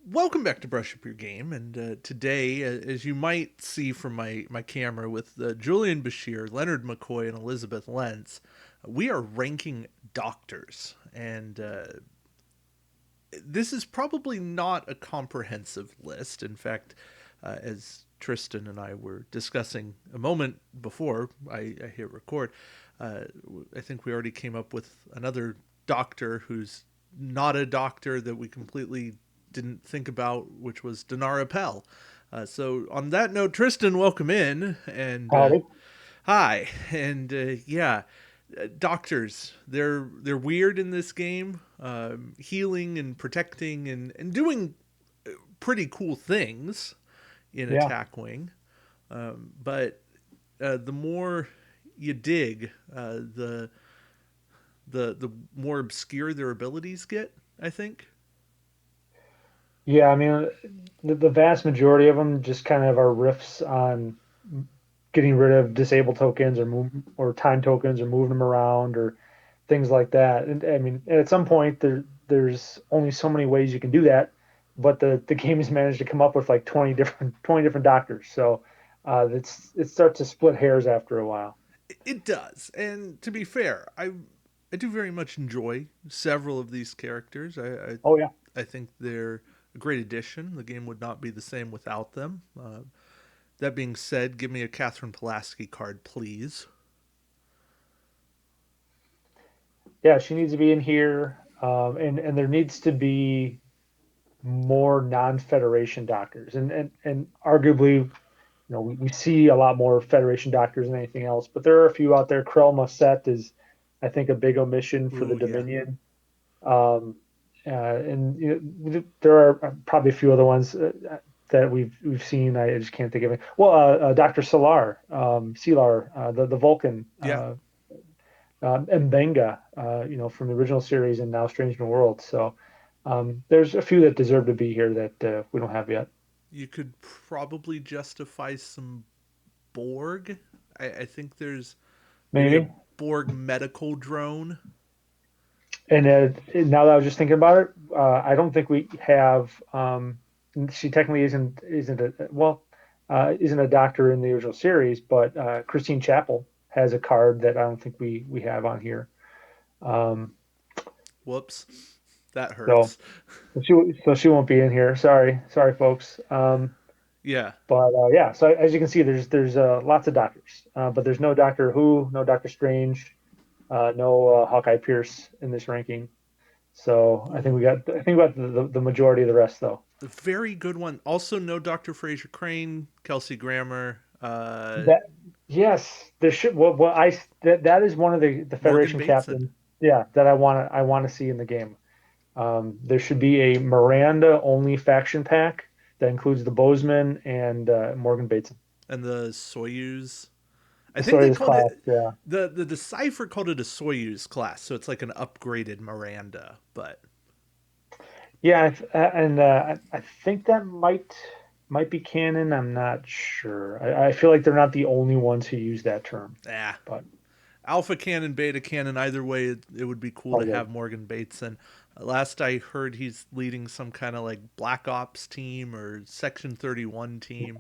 Welcome back to Brush Up Your Game. And today, as you might see from my camera with Julian Bashir, Leonard McCoy, and Elizabeth Lentz, we are ranking doctors. And this is probably not a comprehensive list. In fact, as Tristan and I were discussing a moment before I hit record, uh, I think we already came up with another doctor who's not a doctor that we completely didn't think about, which was Denara Pell. So on that note, Tristan, welcome in, and Howdy. hi, and yeah, doctors they're weird in this game, healing and protecting and doing pretty cool things in Yeah. attack wing, but the more you dig, the more obscure their abilities get, I think. Yeah. I mean, the vast majority of them just kind of are riffs on getting rid of disabled tokens or time tokens or moving them around or things like that. And I mean, at some point there's only so many ways you can do that, but the game has managed to come up with like 20 different doctors. So it starts to split hairs after a while. It does, and to be fair, I do very much enjoy several of these characters. Oh yeah. I think they're a great addition. The game would not be the same without them. That being said, give me a Catherine Pulaski card, please. Yeah, she needs to be in here. And there needs to be more non-federation doctors, and arguably, we see a lot more federation doctors than anything else, but there are a few out there. Krell Moset is, I think, a big omission for the Ooh, yeah. Dominion. Um, and there are probably a few other ones that we've seen. I just can't think of it. Well, Dr. Solar, Selar, the Vulcan, Yeah, Mbenga, from the original series and now Strange New Worlds. So there's a few that deserve to be here that we don't have yet. you could probably justify some Borg. I think there's maybe a Maybe. Borg medical drone. And now that I was just thinking about it, I don't think we have. She technically isn't a well, isn't a doctor in the original series, but Christine Chapel has a card that I don't think we have on here. Um, Whoops, that so hurts. so she won't be in here. Sorry, folks. Yeah, But yeah, so as you can see, there's lots of doctors, but there's no Doctor Who, no Doctor Strange, no Hawkeye Pierce in this ranking. So ooh, I think we got the majority of the rest though. a very good one. Also, no Dr. Fraser Crane, Kelsey Grammer, That yes, there should well that is one of the Morgan Federation Bateson. captains. Yeah, that I want to see in the game. There should be a Miranda only faction pack that includes the Bozeman and Morgan Bateson. And the Soyuz. I think Sorry, they this called class. it Yeah, the Decipher called it a Soyuz class, so it's like an upgraded Miranda. But yeah, and I think that might be canon. I'm not sure. I feel like they're not the only ones who use that term, ah, but Alpha Cannon, Beta Cannon, either way, it would be cool to all good. have Morgan Bateson. Last I heard, he's leading some kind of like Black Ops team or Section 31 team.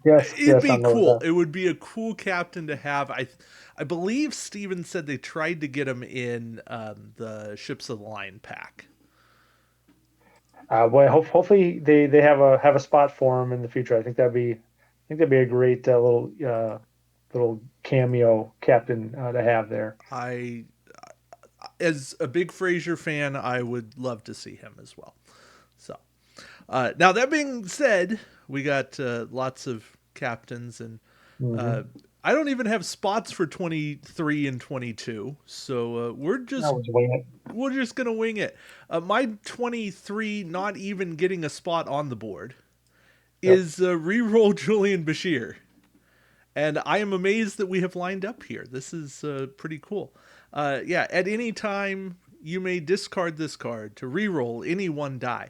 Yes, It'd yes, be I'm with cool. that. It would be a cool captain to have. I believe Steven said they tried to get him in the Ships of the Line pack. Well, hopefully they have a spot for him in the future. I think that'd be a great little cameo captain to have there. I, as a big Fraser fan, I would love to see him as well. So, now that being said, we got lots of captains, and uh, Hmm. I don't even have spots for 23 and 22. So I was winging we're just gonna wing it. My 23 not even getting a spot on the board it. Yep. is reroll Julian Bashir. And I am amazed that we have lined up here. This is pretty cool. Yeah, at any time, you may discard this card to reroll any one die.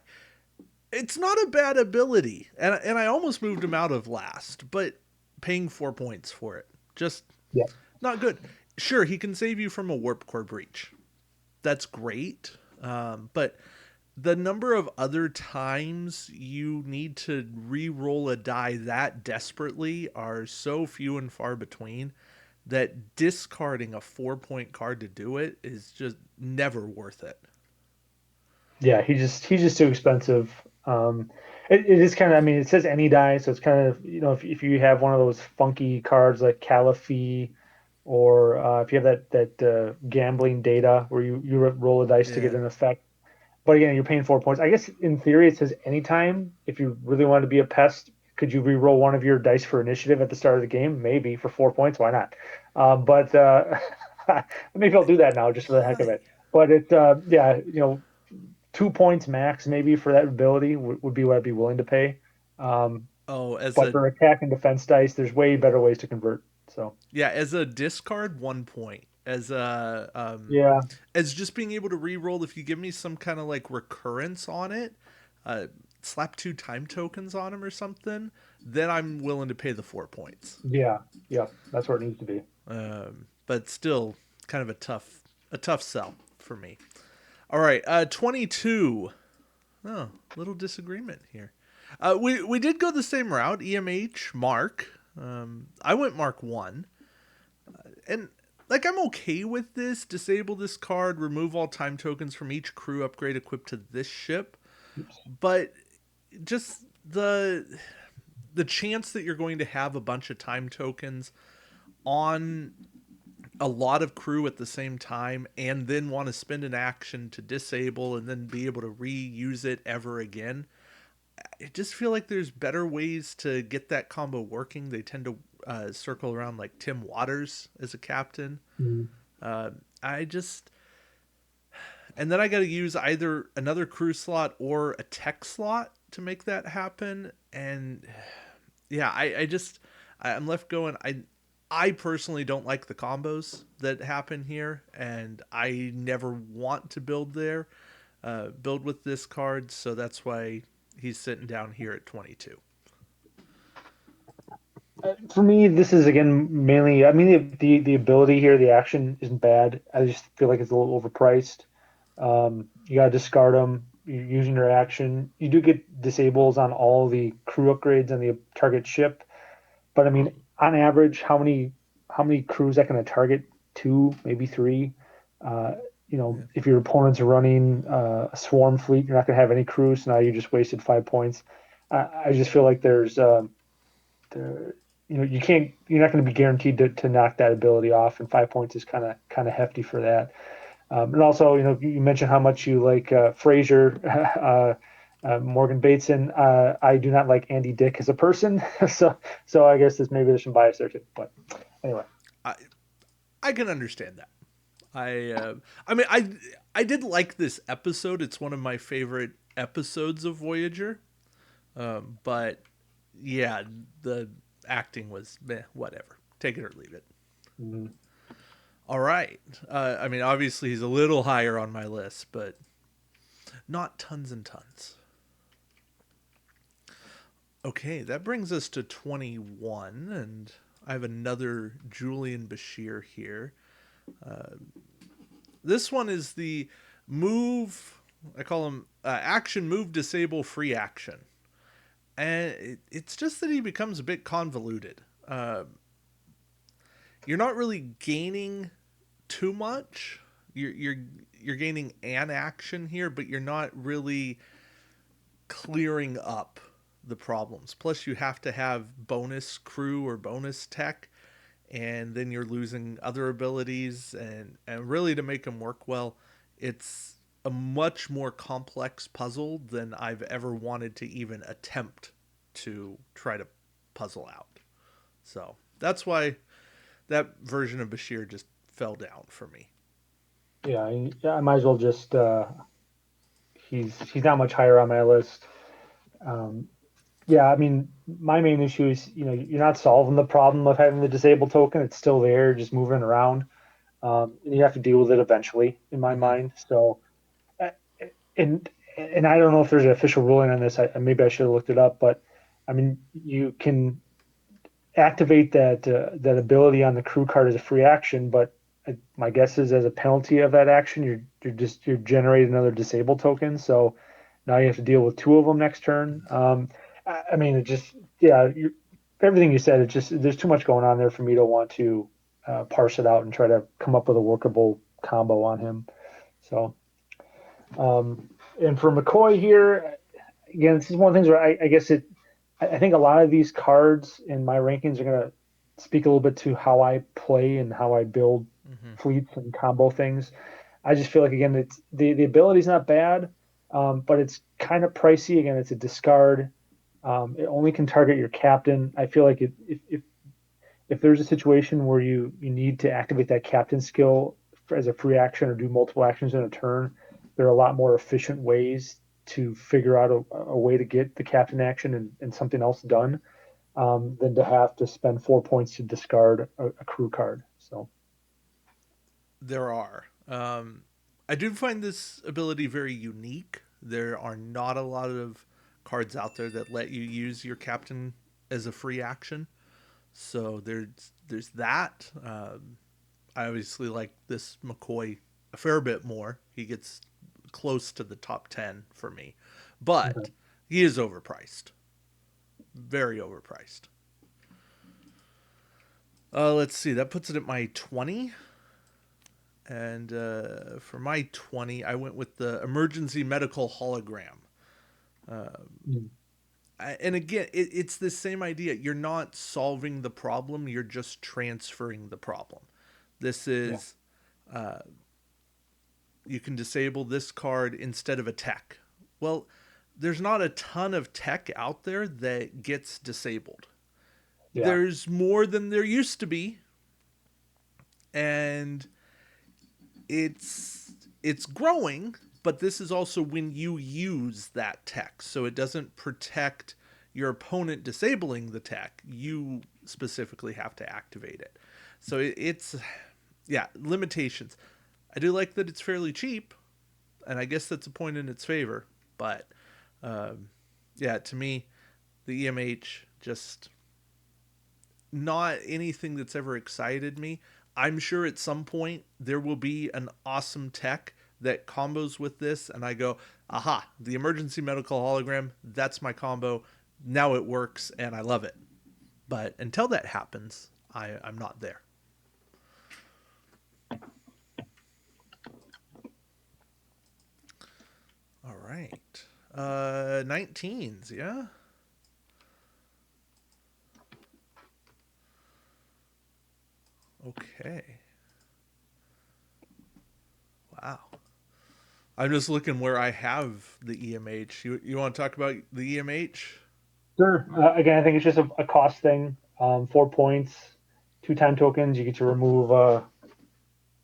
It's not a bad ability, and I almost moved him out of last, but paying 4 points for it, just Yep. not good. Sure, he can save you from a warp core breach. That's great, but the number of other times you need to re-roll a die that desperately are so few and far between that discarding a 4 point card to do it is just never worth it. Yeah, he's just too expensive. It is kind of, I mean, it says any die, so it's kind of, if you have one of those funky cards like Caliphie, or if you have that gambling data where you roll a dice to get Yeah. an effect. But again, you're paying 4 points. I guess in theory it says anytime. If you really want to be a pest, could you re-roll one of your dice for initiative at the start of the game? Maybe for 4 points. Why not? But maybe I'll do that now just for the heck of it. But yeah, 2 points max maybe for that ability would be what I'd be willing to pay. Um, Oh, but for attack and defense dice, there's way better ways to convert. So as a discard, 1 point. yeah, As just being able to re-roll if you give me some kind of like recurrence on it, uh, slap 2 time tokens on them or something, then I'm willing to pay the 4 points. yeah, yeah. That's where it needs to be. But still, kind of a tough sell for me. All right, 22. Oh, little disagreement here. We did go the same route. EMH Mark. I went Mark 1, and like I'm okay with this. Disable this card. Remove all time tokens from each crew upgrade equipped to this ship. Oops. But just the chance that you're going to have a bunch of time tokens on a lot of crew at the same time and then want to spend an action to disable and then be able to reuse it ever again. I just feel like there's better ways to get that combo working. They tend to circle around like Tim Waters as a captain. Mhm. Uh, I just and then I got to use either another crew slot or a tech slot to make that happen. And yeah, I'm left going. I personally don't like the combos that happen here, and I never want to build with this card. So that's why he's sitting down here at 22. For me, this is again mainly. I mean, the ability here, the action isn't bad. I just feel like it's a little overpriced. You gotta discard them. You're using your action. You do get disables on all the crew upgrades on the target ship, but I mean, on average, how many crews that can target? Two, maybe three. Uh, Yeah. if your opponents are running a swarm fleet, you're not gonna have any crews. So now you just wasted 5 points. I just feel like there, you're not going to be guaranteed to knock that ability off, and 5 points is kind of hefty for that. And also, you mentioned how much you like Frazier, Morgan Bateson. I do not like Andy Dick as a person, so I guess there's some bias there too. But anyway, I I can understand that. I mean I did like this episode. It's one of my favorite episodes of Voyager. But yeah, the acting was meh, whatever. Take it or leave it. mm, All right. I mean, obviously he's a little higher on my list, but not tons and tons. Okay, that brings us to 21, and I have another Julian Bashir here. This one is the move. I call him action move disable free action, and it's just that he becomes a bit convoluted. You're not really gaining too much. You're gaining an action here, but you're not really clearing up the problems. Plus, you have to have bonus crew or bonus tech, and then you're losing other abilities, and really to make them work well, it's a much more complex puzzle than I've ever wanted to even attempt to try to puzzle out. So that's why that version of Bashir just fell down for me. yeah, I might as well just. He's not much higher on my list. Um, Yeah, I mean, my main issue is, you're not solving the problem of having the disabled token. It's still there, just moving around. And you have to deal with it eventually, in my Mm-hmm. mind. So, uh, and and I don't know if there's an official ruling on this. Maybe I should have looked it up, but I mean, you can activate that ability on the crew card as a free action, but my guess is as a penalty of that action, you're generating another disabled token. So Now you have to deal with two of them next turn. I mean, it just, yeah, everything you said, it just, there's too much going on there for me to want to parse it out and try to come up with a workable combo on him. So, um, and for McCoy here, again, this is one of the things where I guess I think a lot of these cards in my rankings are going to speak a little bit to how I play and how I build Hmm. fleets and combo things. I just feel like again, it's the ability's not bad, but it's kind of pricey. Again, it's a discard. It only can target your captain. I feel like if there's a situation where you need to activate that captain skill as a free action or do multiple actions in a turn, there are a lot more efficient ways to figure out a way to get the captain action and something else done than to have to spend 4 points to discard a crew card. So There are. I do find this ability very unique. There are not a lot of cards out there that let you use your captain as a free action. So there's that. I obviously like this McCoy a fair bit more. He gets close to the top 10 for me, but okay. he is overpriced, very overpriced. Let's see, that puts it at my 20. And for my 20, I went with the emergency medical hologram. Mm. And again, it's the same idea. You're not solving the problem, you're just transferring the problem. This Yeah, is, you can disable this card instead of a tech. Well, there's not a ton of tech out there that gets disabled. yeah, There's more than there used to be, and it's growing, but this is also when you use that tech. So it doesn't protect your opponent disabling the tech. You specifically have to activate it. So it's yeah, limitations. I do like that it's fairly cheap, and I guess that's a point in its favor. But um, yeah, to me, the EMH just not anything that's ever excited me. I'm sure at some point there will be an awesome tech that combos with this, and I go, aha, the emergency medical hologram, that's my combo. Now it works, and I love it. But until that happens, I'm not there. All right. 19s, yeah? Okay. Wow. I'm just looking where I have the EMH. You want to talk about the EMH? sure. Again, I think it's just a cost thing. 4 points, two time tokens. You get to remove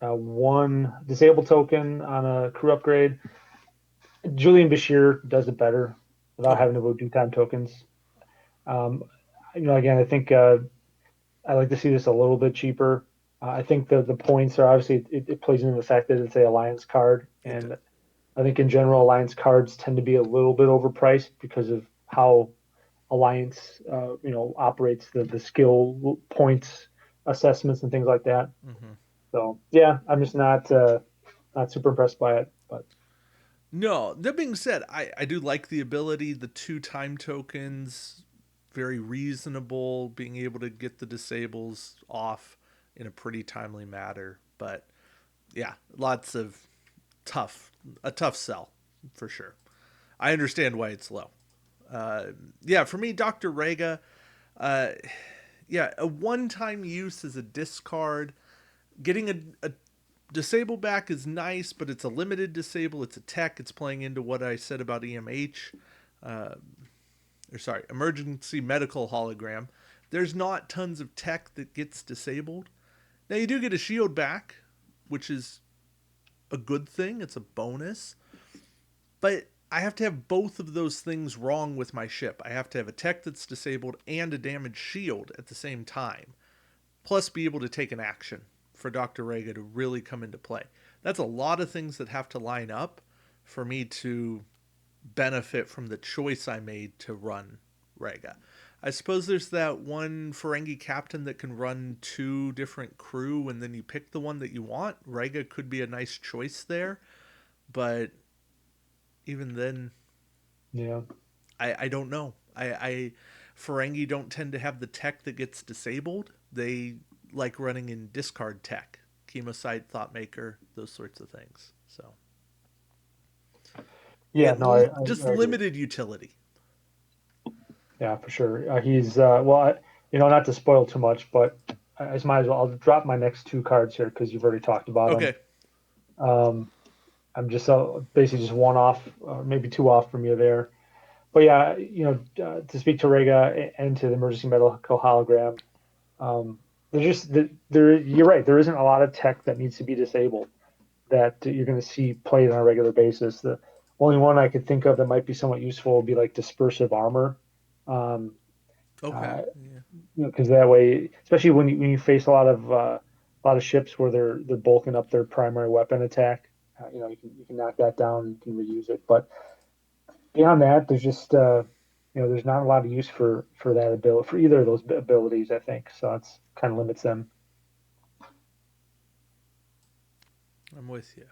one disabled token on a crew upgrade. Julian Bashir does it better without Okay. having to go do time tokens. Um, again, I think I like to see this a little bit cheaper. I think the points are obviously it plays into the fact that it's a alliance card, It and does. I think in general alliance cards tend to be a little bit overpriced because of how alliance operates the skill points assessments and things like that. Mm-hmm. So yeah, I'm just not super impressed by it, but No, that being said, I do like the ability, the two time tokens, very reasonable, being able to get the disables off in a pretty timely manner. But yeah, lots of tough, a tough sell for sure. I understand why it's low. Uh, yeah, for me, Dr. Rega, uh, yeah, a one time use as a discard. Getting a disable back is nice, but it's a limited disable. It's a tech. It's playing into what I said about EMH, uh, or sorry, emergency medical hologram. There's not tons of tech that gets disabled. Now you do get a shield back, which is a good thing. It's a bonus, but I have to have both of those things wrong with my ship. I have to have a tech that's disabled and a damaged shield at the same time, plus be able to take an action for Dr. Rega to really come into play. That's a lot of things that have to line up for me to benefit from the choice I made to run Rega. I suppose there's that one Ferengi captain that can run two different crew and then you pick the one that you want. Rega could be a nice choice there, but even then, Yeah. I don't know. Ferengi don't tend to have the tech that gets disabled. They like running in discard tech, chemosite, thoughtmaker, those sorts of things. So Yeah, no, just I agree. limited utility. Yeah, for sure. He's not to spoil too much, but I just might as well. I'll drop my next two cards here because you've already talked about them. Okay, Um, I'm just basically just one off, maybe two off from you there. But yeah, to speak to Rega and to the emergency medical hologram, um, there's just there. You're right. There isn't a lot of tech that needs to be disabled that you're going to see played on a regular basis. The only one I could think of that might be somewhat useful would be like dispersive armor. Um, okay, uh, yeah, because that way, especially when you face a lot of ships where they're bulking up their primary weapon attack, you can knock that down and you can reuse it. But beyond that, there's just there's not a lot of use for that ability for either of those abilities. I think so. It's kind of limits them. I'm with you.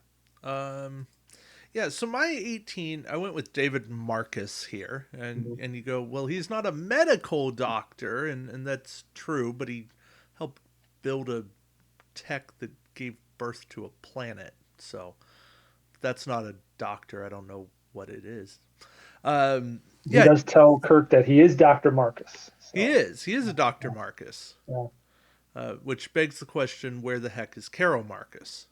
Yeah, so my 18, I went with David Marcus here, and Mhm. you go, well, he's not a medical doctor, and that's true, but he helped build a tech that gave birth to a planet. So if that's not a doctor, I don't know what it is. He Yeah, does tell Kirk that he is Dr. Marcus. he So is. He is a Dr. Marcus, yeah, which begs the question, where the heck is Carol Marcus?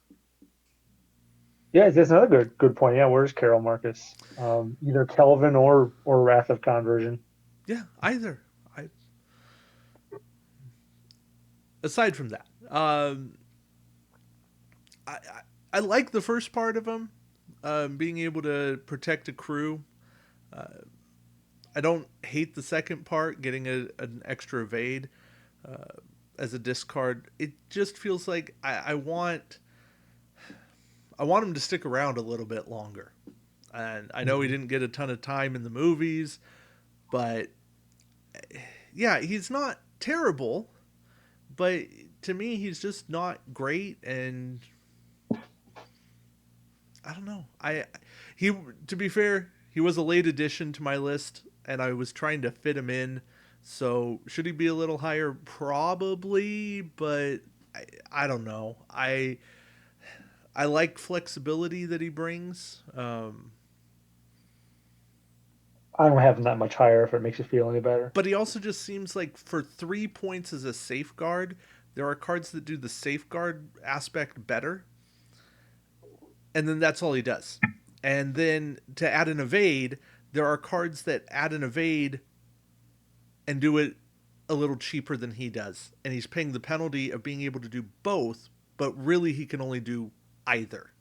yeah, that's another good point. Yeah, where's Carol Marcus? Either Kelvin or Wrath of Conversion. Yeah, either. I Aside from that, I like the first part of him, being able to protect a crew. I don't hate the second part, getting an extra evade as a discard. It just feels like I want him to stick around a little bit longer. And I know he Mhm. didn't get a ton of time in the movies, but yeah, he's not terrible. But to me, he's just not great, and I don't know. He To be fair, he was a late addition to my list, and I was trying to fit him in. So should he be a little higher? Probably, but I don't know. I like flexibility that he brings. I don't have him that much higher if it makes you feel any better. But he also just seems like for 3 points as a safeguard, there are cards that do the safeguard aspect better, and then that's all he does. And then to add an evade, there are cards that add an evade and do it a little cheaper than he does. And he's paying the penalty of being able to do both, but really he can only do either.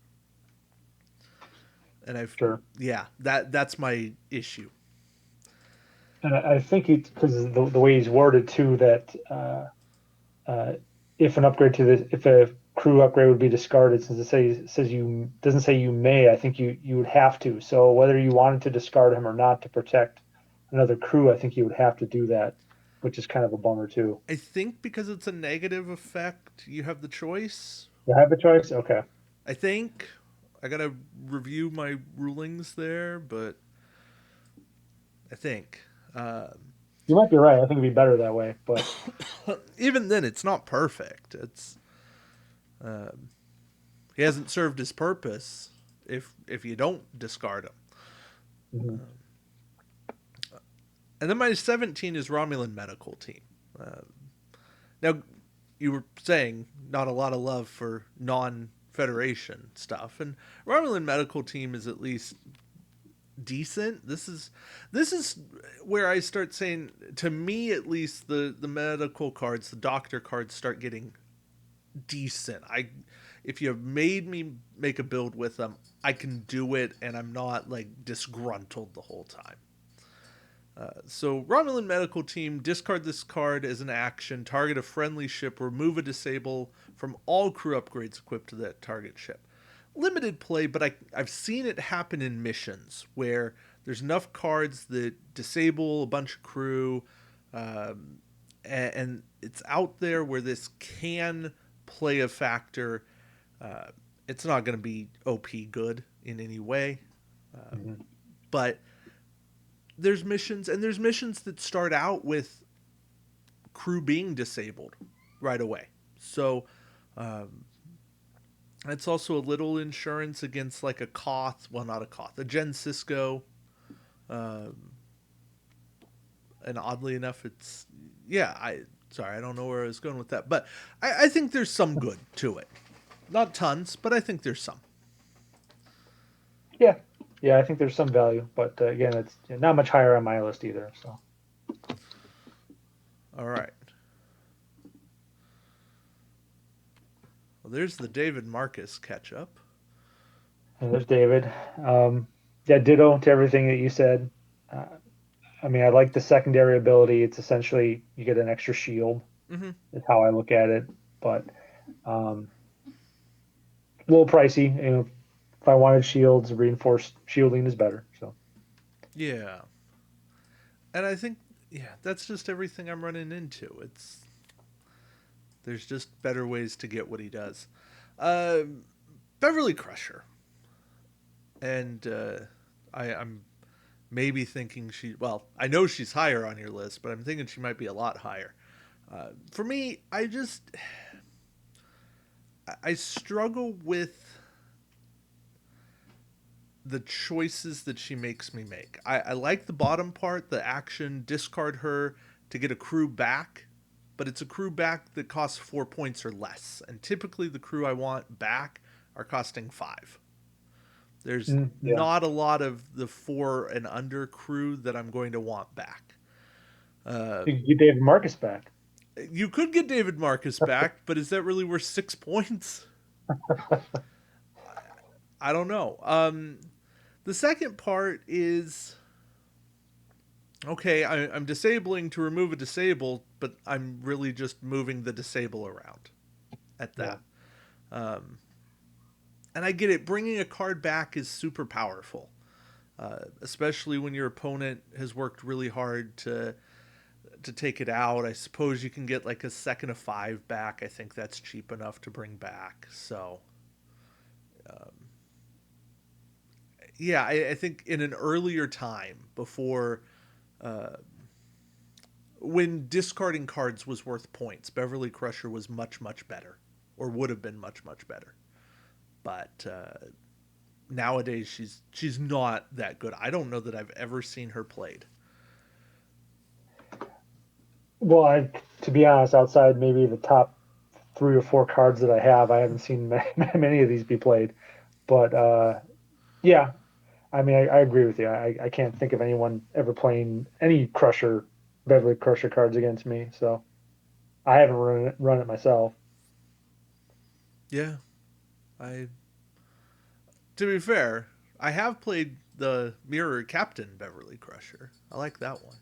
And I've Sure. Yeah, that's my issue. And I think it's because the way he's worded too that uh, if an upgrade to this, if a crew upgrade would be discarded, since says you doesn't say you may, I think you would have to. So whether you wanted to discard him or not to protect another crew, I think you would have to do that, which is kind of a bummer too. I think because it's a negative effect, you have the choice. You have a choice. Okay, I think I gotta review my rulings there, but I think you might be right. I think it'd be better that way, but even then, it's not perfect. He hasn't served his purpose if you don't discard him. mhm. And then my 17 is Romulan medical team. Uh, Now, you were saying not a lot of love for non-Federation stuff, and Romulan medical team is at least decent. This is where I start saying, to me at least, the medical cards, the doctor cards, start getting decent. I If you have made me make a build with them, I can do it, and I'm not like disgruntled the whole time. So Romulan medical team, discard this card as an action, target a friendly ship, remove a disable from all crew upgrades equipped to that target ship. Limited play, but I've seen it happen in missions where there's enough cards that disable a bunch of crew, um, and it's out there where this can play a factor. Uh, it's not going to be OP good in any way, Mhm. but there's missions, and there's missions that start out with crew being disabled right away. So um, it's also a little insurance against like a Koth, well, not a Koth, a Gen Cisco. Um, and oddly enough, it's, yeah, sorry, I don't know where I was going with that, but I think there's some good to it. Not tons, but I think there's some. Yeah, yeah, I think there's some value, but again, it's not much higher on my list either. So, All right. Well, there's the David Marcus catch up. and there's David. Um, yeah, ditto to everything that you said. Uh, I mean, I like the secondary ability. It's essentially you get an extra shield. Mm-hmm. Is how I look at it, but um, a little pricey. You know, if I wanted shields, reinforced shielding is better. So, Yeah. And I think, yeah, that's just everything I'm running into. There's just better ways to get what he does. Uh, Beverly Crusher. And I'm maybe thinking well, I know she's higher on your list, but I'm thinking she might be a lot higher. For me, I struggle with the choices that she makes me make. I like the bottom part, the action, discard her to get a crew back, but it's a crew back that costs 4 points or less. And typically the crew I want back are costing 5. There's yeah, not a lot of the 4 and under crew that I'm going to want back. Uh, you can get David Marcus back. you could get David Marcus back, but is that really worth 6 points? I don't know. The second part is okay, I'm disabling to remove a disable, but I'm really just moving the disable around at Yeah, that. Um, and I get it. Bringing a card back is super powerful, especially when your opponent has worked really hard to take it out. I suppose you can get like a second of 5 back. I think that's cheap enough to bring back. So, yeah, I think in an earlier time before uh, when discarding cards was worth points, Beverly Crusher was much, much better, or would have been much, much better. But nowadays, she's not that good. I don't know that I've ever seen her played. well, to be honest, outside maybe the top 3 or 4 cards that I have, I haven't seen many of these be played. But yeah, I mean, I agree with you. I can't think of anyone ever playing any Beverly Crusher cards against me. So I haven't run it myself. Yeah, I. To be fair, I have played the Mirror Captain Beverly Crusher. I like that one.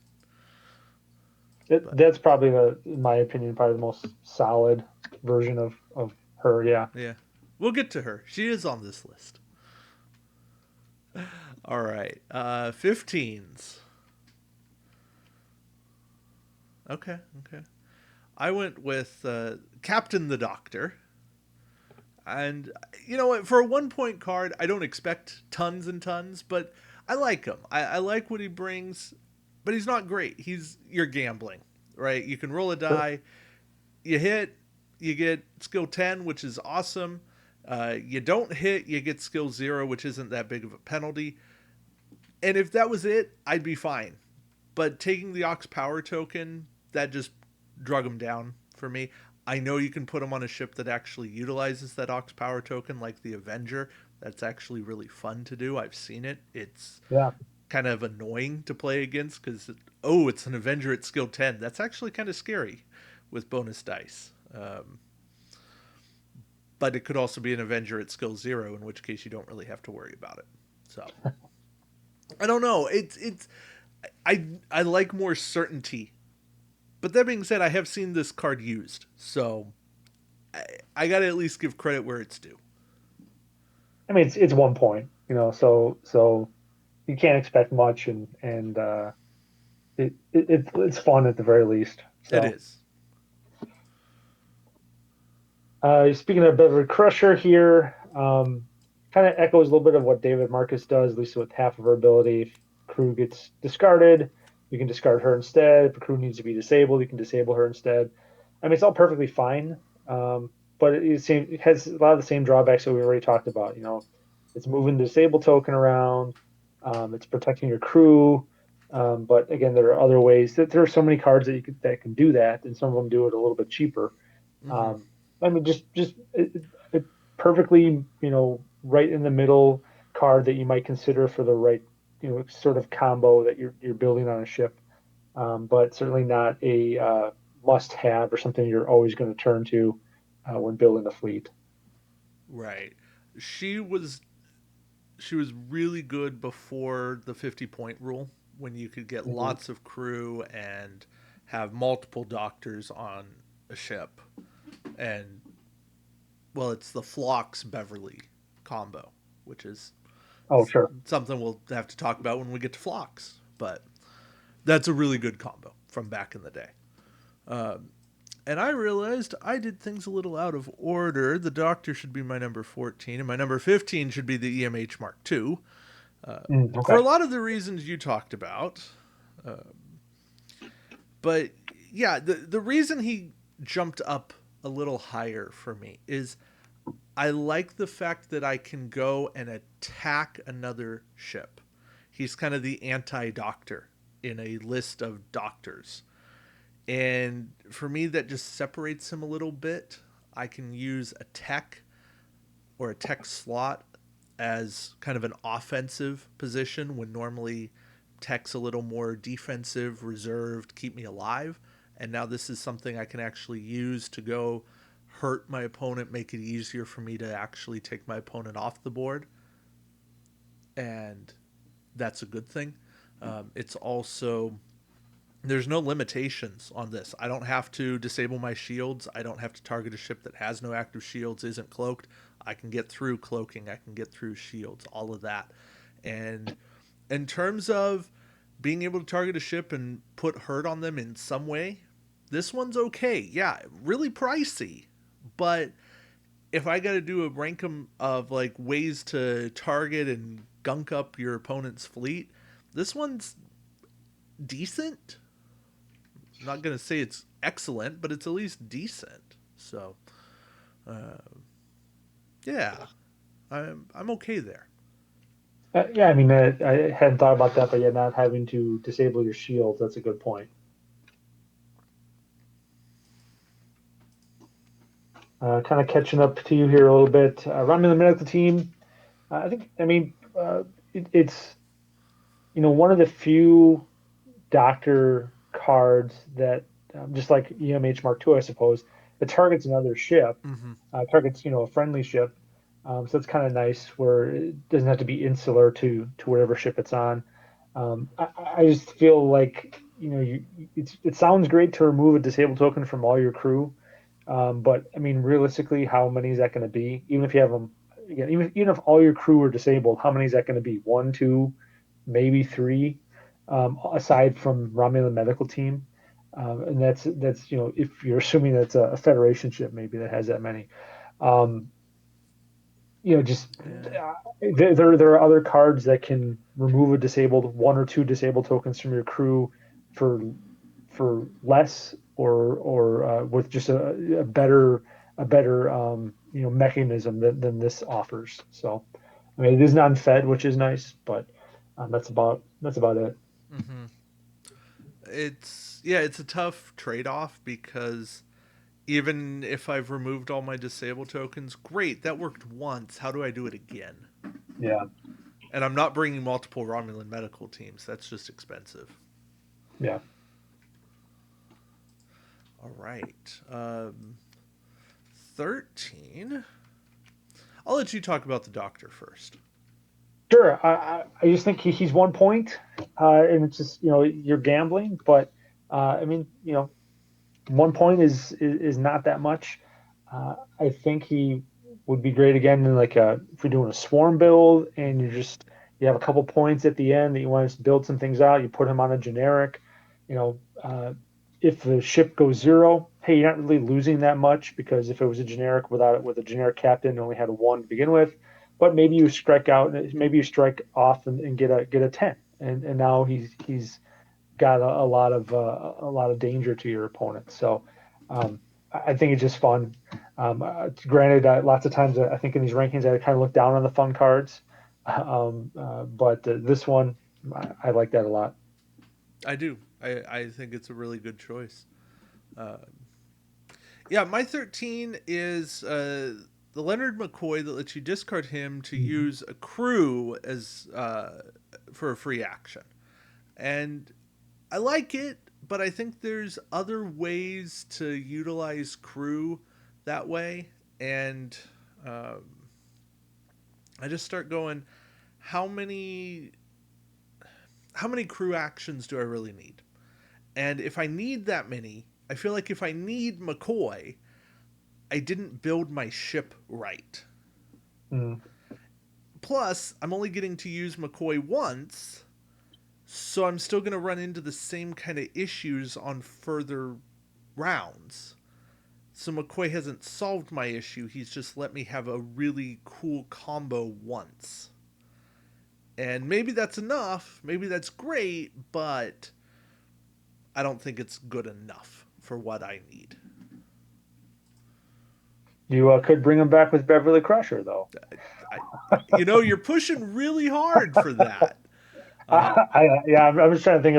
But That's probably in my opinion, probably the most solid version of her. Yeah. yeah, we'll get to her. She is on this list. All right, 15s. Okay, okay. I went with Captain the Doctor. And you know what? For a 1 point card, I don't expect tons and tons, but I like him. I like what he brings, but he's not great. You're gambling, right? You can roll a Sure. die, you hit, you get skill 10, which is awesome. You don't hit, you get skill 0, which isn't that big of a penalty. And if that was it, I'd be fine. But taking the Ox Power token, that just drug him down for me. I know you can put him on a ship that actually utilizes that Ox Power token, like the Avenger. That's actually really fun to do. I've seen it. It's Yeah. kind of annoying to play against because, oh, it's an Avenger at skill 10. That's actually kind of scary with bonus dice. But it could also be an Avenger at skill 0, in which case you don't really have to worry about it. So, I don't know. I like more certainty. But that being said, I have seen this card used, so I gotta at least give credit where it's due. I mean, it's 1 point, so you can't expect much, and it's fun at the very least. It So, is. speaking of Beverly Crusher here, kind of echoes a little bit of what David Marcus does, at least with half of her ability. crew gets discarded, you can discard her instead. If a crew needs to be disabled, you can disable her instead. I mean, it's all perfectly fine, but it has a lot of the same drawbacks that we already talked about. It's moving the disable token around, it's protecting your crew. But again, there are other ways that there are so many cards that can do that, and some of them do it a little bit cheaper. Mm-hmm. Um, I mean, just it perfectly, right in the middle card that you might consider for the right, sort of combo that you're building on a ship. But certainly not a must-have or something you're always going to turn to when building a fleet. Right. She was she was really good before the 50-point rule, when you could get Mhm. lots of crew and have multiple doctors on a ship. And well, it's the Phlox Beverly combo, which is Oh, sure. something we'll have to talk about when we get to Phlox. But that's a really good combo from back in the day. And I realized I did things a little out of order. The Doctor should be my number 14, and my number 15 should be the EMH Mark II. For Okay. a lot of the reasons you talked about. But yeah, the reason he jumped up a little higher for me is I like the fact that I can go and attack another ship. He's kind of the anti doctor in a list of doctors. And for me, that just separates him a little bit. I can use a tech or a tech slot as kind of an offensive position when normally tech's a little more defensive, reserved, keep me alive. And now this is something I can actually use to go hurt my opponent, make it easier for me to actually take my opponent off the board. And that's a good thing. It's also there's no limitations on this. I don't have to disable my shields. I don't have to target a ship that has no active shields, isn't cloaked. I can get through cloaking. I can get through shields, all of that. And in terms of being able to target a ship and put hurt on them in some way, this one's okay. Yeah, really pricey. But if I got to do a rankum of like ways to target and gunk up your opponent's fleet, this one's decent. I'm not gonna say it's excellent, but it's at least decent. So, uh, yeah, I'm okay there. Yeah, I mean, I hadn't thought about that, but yeah, not having to disable your shields, that's a good point. Kind of catching up to you here a little bit. Running the medical team, I think, I mean, it's, one of the few doctor cards that, just like EMH Mark II, I suppose, it targets another ship, Mm-hmm. targets, a friendly ship. So it's kind of nice where it doesn't have to be insular to whatever ship it's on. I just feel like, it sounds great to remove a disabled token from all your crew. But I mean, realistically, how many is that going to be? Even if you have them, again, even if all your crew are disabled, how many is that going to be? One, two, maybe three, aside from Romulan medical team. And that's if you're assuming that's a Federation ship, maybe that has that many. Um, just Yeah. there are other cards that can remove a disabled one or two disabled tokens from your crew for less or with just a better mechanism than this offers. So I mean it is non-fed, which is nice, but that's about it. Mm-hmm. It's a tough trade off because even if I've removed all my disable tokens, great, that worked once. How do I do it again? Yeah, And I'm not bringing multiple Romulan medical teams. That's just expensive. yeah. All right. 13. I'll let you talk about the doctor first. Sure. I just think he's 1 point, and it's just you're gambling, but I mean 1 point is not that much. I think he would be great again in like if you're doing a swarm build and you have a couple points at the end that you want to build some things out. You put him on a generic. You know, if the ship goes zero, hey, you're not really losing that much because if it was a generic with a generic captain, only had one to begin with. But maybe you strike out, maybe you strike off and get a 10. and now he's got a lot of danger to your opponent. So I think it's just fun. Granted, lots of times I think in these rankings I kind of look down on the fun cards, but this one I like that a lot. I do. I think it's a really good choice. Uh, yeah, my 13 is the Leonard McCoy that lets you discard him to Mhm. use a crew as for a free action. And I like it, but I think there's other ways to utilize crew that way. And um, I just start going, how many how many crew actions do I really need? And if I need that many, I feel like if I need McCoy, I didn't build my ship right. Mm. Plus, I'm only getting to use McCoy once, so I'm still going to run into the same kind of issues on further rounds. So McCoy hasn't solved my issue, he's just let me have a really cool combo once. And maybe that's enough, maybe that's great, but I don't think it's good enough for what I need. You could bring him back with Beverly Crusher though. I, you're pushing really hard for that. Uh, Yeah, I'm just trying to think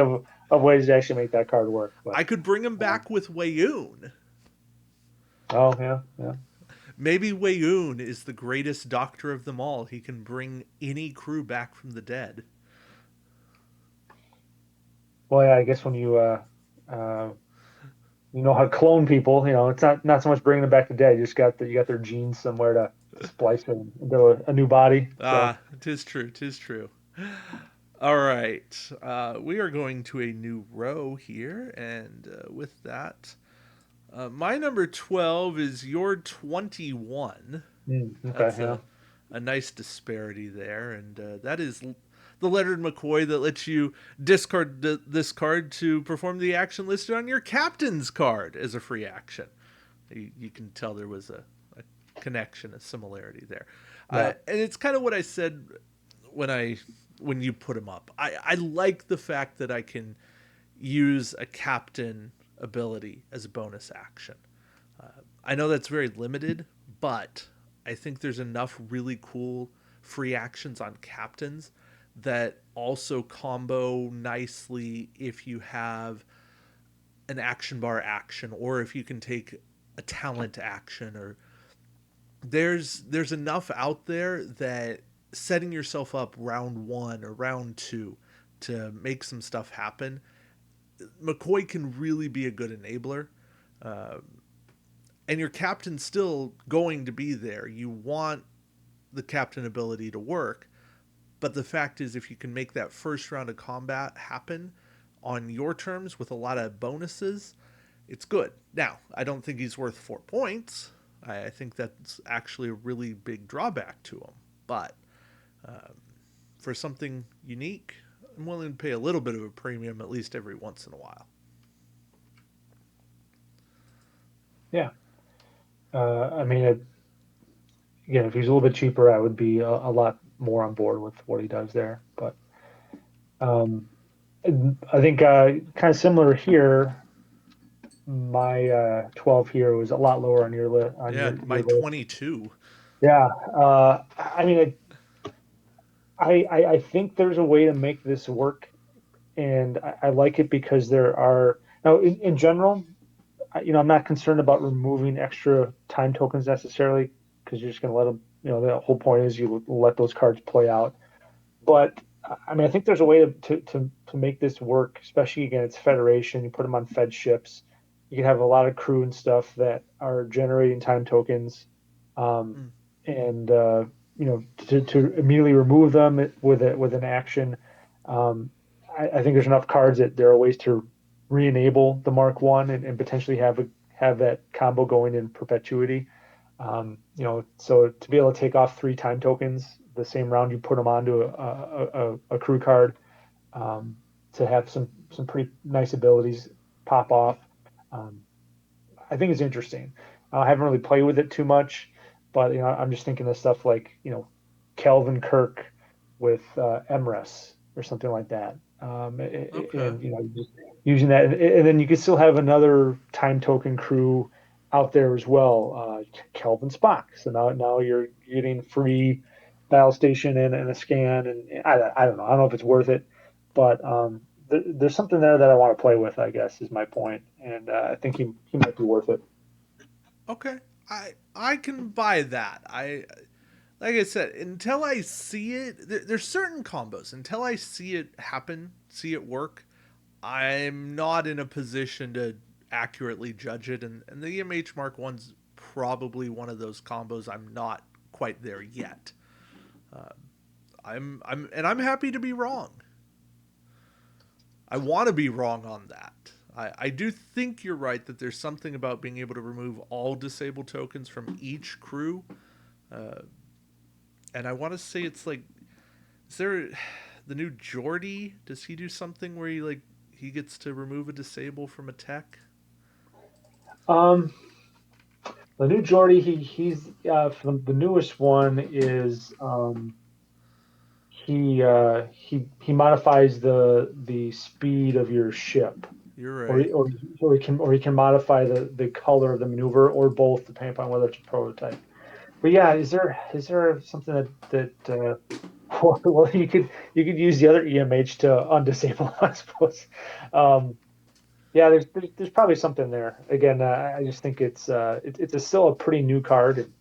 of ways to actually make that card work. But I could bring him um, back with Wayoon. oh yeah, yeah. Maybe Wayoon is the greatest doctor of them all. He can bring any crew back from the dead. Well, yeah, I guess when uh, you know how to clone people, it's not so much bringing them back to dead. You got their genes somewhere to splice them into a new body. So Ah, tis true, tis true. All right, we are going to a new row here, and with that, my number 12 is your 21. okay, That's yeah, a nice disparity there, and that is the Leonard McCoy that lets you discard this card to perform the action listed on your captain's card as a free action. You can tell there was a connection, a similarity there, yeah, and it's kind of what I said when I when you put him up. I like the fact that I can use a captain ability as a bonus action. I know that's very limited, but I think there's enough really cool free actions on captains that also combo nicely if you have an action bar action or if you can take a talent action or there's enough out there that setting yourself up round 1 or round 2 to make some stuff happen. McCoy can really be a good enabler. Uh, and your captain's still going to be there. You want the captain ability to work, but the fact is, if you can make that first round of combat happen on your terms with a lot of bonuses, it's good. Now, I don't think he's worth 4 points. I think that's actually a really big drawback to him. But um, for something unique, I'm willing to pay a little bit of a premium at least every once in a while. yeah. I mean, again, if he's a little bit cheaper, I would be a lot more on board with what he does there. But um, I think kind of similar here. My 12 here was a lot lower on Yeah, my your list. 22. Yeah, I mean, I think there's a way to make this work, and I like it because there are now in general, I'm not concerned about removing extra time tokens necessarily because you're just going to let them. The whole point is you let those cards play out. But I mean, I think there's a way to make this work, especially again, it's Federation. You put them on Fed ships. You can have a lot of crew and stuff that are generating time tokens, um, Mm. and to immediately remove them with an action. Um, I think there's enough cards that there are ways to re-enable the Mark One and potentially have that combo going in perpetuity. So to be able to take off 3 time tokens the same round you put them onto a crew card, um, to have some pretty nice abilities pop off. Um, I think it's interesting. I haven't really played with it too much, but I'm just thinking of stuff like Kelvin Kirk with Emrys. or something like that. Okay. And just using that, and then you could still have another time token crew out there as well, Kelvin Spock. So now you're getting free battle station and a scan, and I don't know. I don't know if it's worth it, but there's something there that I want to play with, I guess, is my point, and I think he might be worth it. Okay. I can buy that. I like I said, until I see it, there's certain combos. Until I see it happen, see it work, I'm not in a position to accurately judge it. And the EMH Mark One's probably one of those combos I'm not quite there yet. Uh, I'm happy to be wrong. I want to be wrong on that. I do think you're right that there's something about being able to remove all disabled tokens from each crew. Uh, and I want to say it's like, is there the new Geordie? Does he do something where he gets to remove a disable from a tech? Um, the new Jordy, he's from the newest one is he modifies the speed of your ship, You're or right. he can modify the color of the maneuver, or both, depending upon whether it's a prototype. But yeah, is there something well, you could use the other EMH to undisable, I suppose. Um, yeah, there's probably something there. Again, I just think it's still a pretty new card,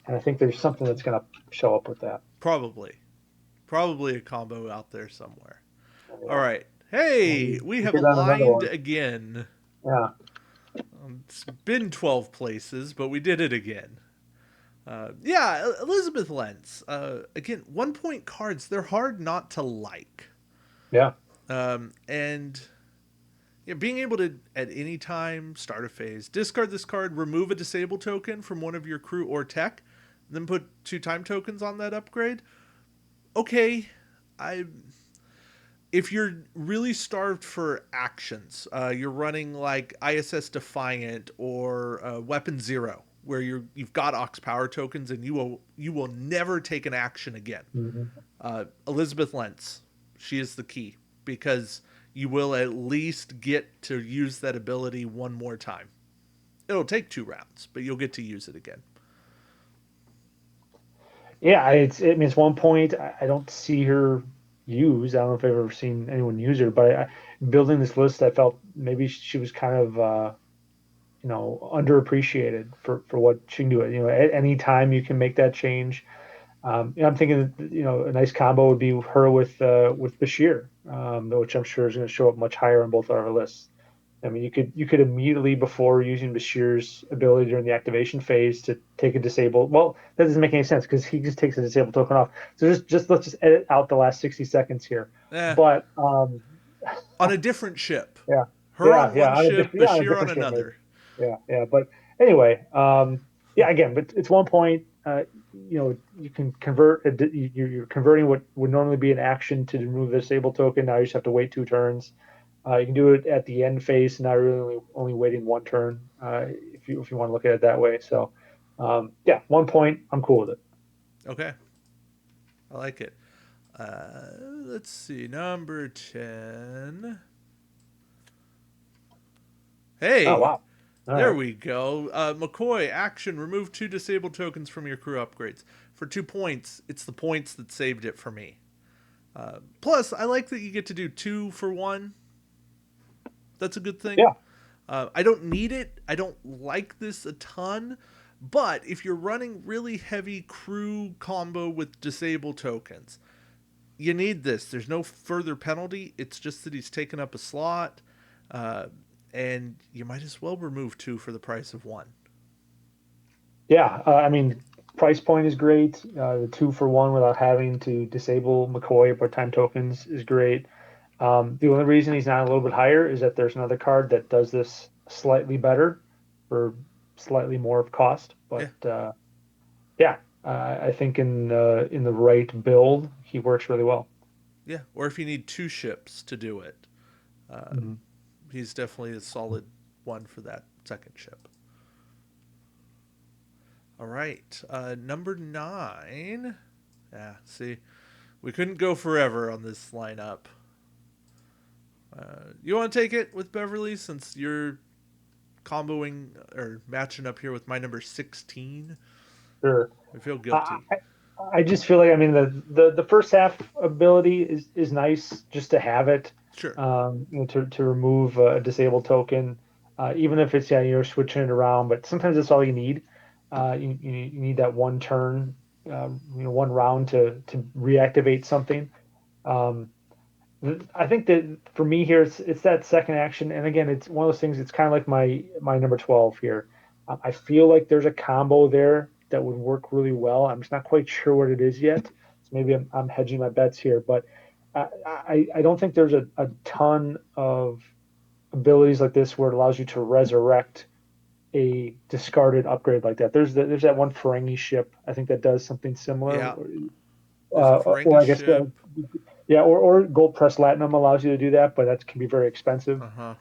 and I think there's something that's gonna show up with that. Probably. Probably a combo out there somewhere. All Yeah, right. Hey, we'll we have get on another aligned one. again. Yeah, It's been 12 places, but we did it again. Yeah, Elizabeth Lentz. Again, 1 point cards, they're hard not to like. yeah. And being able to, at any time, start a phase, discard this card, remove a disable token from one of your crew or tech, then put 2 time tokens on that upgrade. Okay, I if you're really starved for actions, you're running like ISS Defiant or Weapon Zero, where you've got Ox power tokens and you will never take an action again. Mhm. Elizabeth Lentz, she is the key because you will at least get to use that ability one more time. It'll take 2 rounds, but you'll get to use it again. Yeah, I mean, it's 1 point. I don't see her used. I don't know if I've ever seen anyone use her, but building this list, I felt maybe she was kind of underappreciated for what she can do. At any time you can make that change. I'm thinking, a nice combo would be her with Bashir, which I'm sure is going to show up much higher on both our lists. I mean, you could immediately, before using Bashir's ability during the activation phase, to take a disable. Well, that doesn't make any sense because he just takes a disabled token off. So just let's just edit out the last 60 seconds here. Eh, But on a different ship. yeah, Her on one ship, on a Bashir on different ship maybe. another. Yeah. But anyway, yeah. Again, but it's 1 point. You can convert. You're converting what would normally be an action to remove the disable token. Now you just have to wait 2 turns. You can do it at the end phase. Now you're really only waiting 1 turn. If you want to look at it that way. So, yeah, 1 point. I'm cool with it. Okay, I like it. Let's see, number 10. Oh Hey, wow. All there right. we go. McCoy, action, remove 2 disabled tokens from your crew upgrades. For 2 points, it's the points that saved it for me. Plus, I like that you get to do 2 for 1. That's a good thing. Yeah. I don't need it. I don't like this a ton. But if you're running really heavy crew combo with disabled tokens, you need this. There's no further penalty. It's just that he's taken up a slot. Uh, and you might as well remove 2 for the price of 1. Yeah. I mean, price point is great. The 2 for 1 without having to disable McCoy or time tokens is great. The only reason he's not a little bit higher is that there's another card that does this slightly better for slightly more of cost. Yeah, But yeah, I think in the right build, he works really well. yeah. Or if you need 2 ships to do it, uh, Mhm. he's definitely a solid one for that second ship. All right, number 9. Yeah, see, We couldn't go forever on this lineup. You want to take it with Beverly since you're comboing or matching up here with my number 16? Sure. I feel I, guilty. I I just feel like I mean the first half ability is nice just to have it, Sure. to remove a disabled token, even if it's, yeah, you're switching it around, but sometimes that's all you need. You need that one turn, one round to reactivate something. Um, I think that for me here, it's that second action, and again, it's one of those things. It's kind of like my number 12 here. I feel like there's a combo there that would work really well. I'm just not quite sure what it is yet, so maybe I'm hedging my bets here. But I don't think there's a ton of abilities like this where it allows you to resurrect a discarded upgrade like that. There's that one Ferengi ship, I think, that does something similar. Yeah. There's a Or Ferengi I guess, ship. yeah, or Gold Press Platinum allows you to do that, but that can be very expensive. Uh huh.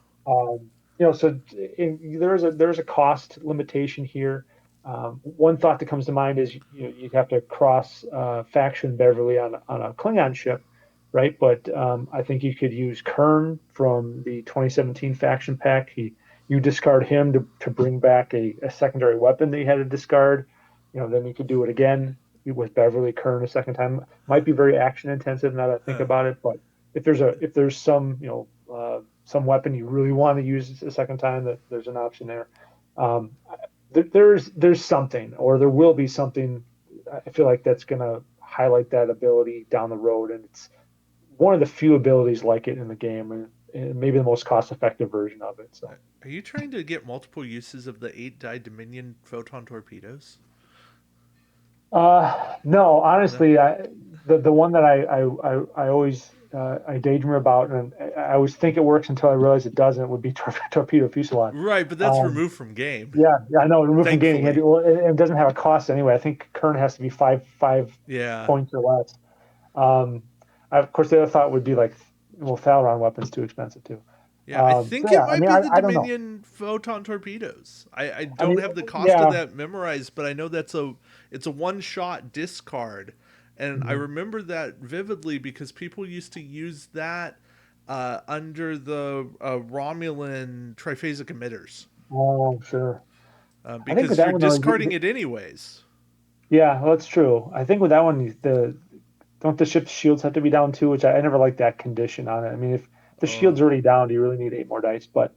So there's a cost limitation here. One thought that comes to mind is you have to cross faction Beverly on a Klingon ship, right? But I think you could use Kern from the 2017 faction pack. You discard him to bring back a secondary weapon that you had to discard. Then you could do it again with Beverly Kern a second time. Might be very action intensive now that I think Huh. about it, but if there's some some weapon you really want to use a second time, that there's an option there. Um, there's something, or there will be something. I feel like that's going to highlight that ability down the road, and it's one of the few abilities like it in the game, and maybe the most cost-effective version of it. So, Are you trying to get multiple uses of the 8 die Dominion photon torpedoes? no, No. honestly, the one that I always I daydream about, and I always think it works until I realize it doesn't, would be torpedo fusillade. Right, but that's Um, removed from game. yeah, I know. Removed from gaming, Thankfully. well, it doesn't have a cost anyway. I think Kern has to be five Yeah. points or less. Um, of course, the other thought would be like, well, Thalron weapons too expensive too. Yeah, I So think it yeah, I might mean, be the I don't know. Dominion photon torpedoes. I I don't mean, have the cost of yeah, that memorized, but I know it's a one shot discard, and I mhm. remember that vividly because people used to use that under the Romulan triphasic emitters Oh, sure. I think with because that you're one though, discarding it anyways. yeah, well, that's true. I think with that one, the don't the ship's shields have to be down too, which I never like that condition on it. I mean, if the Oh, shield's already down, do you really need eight more dice? But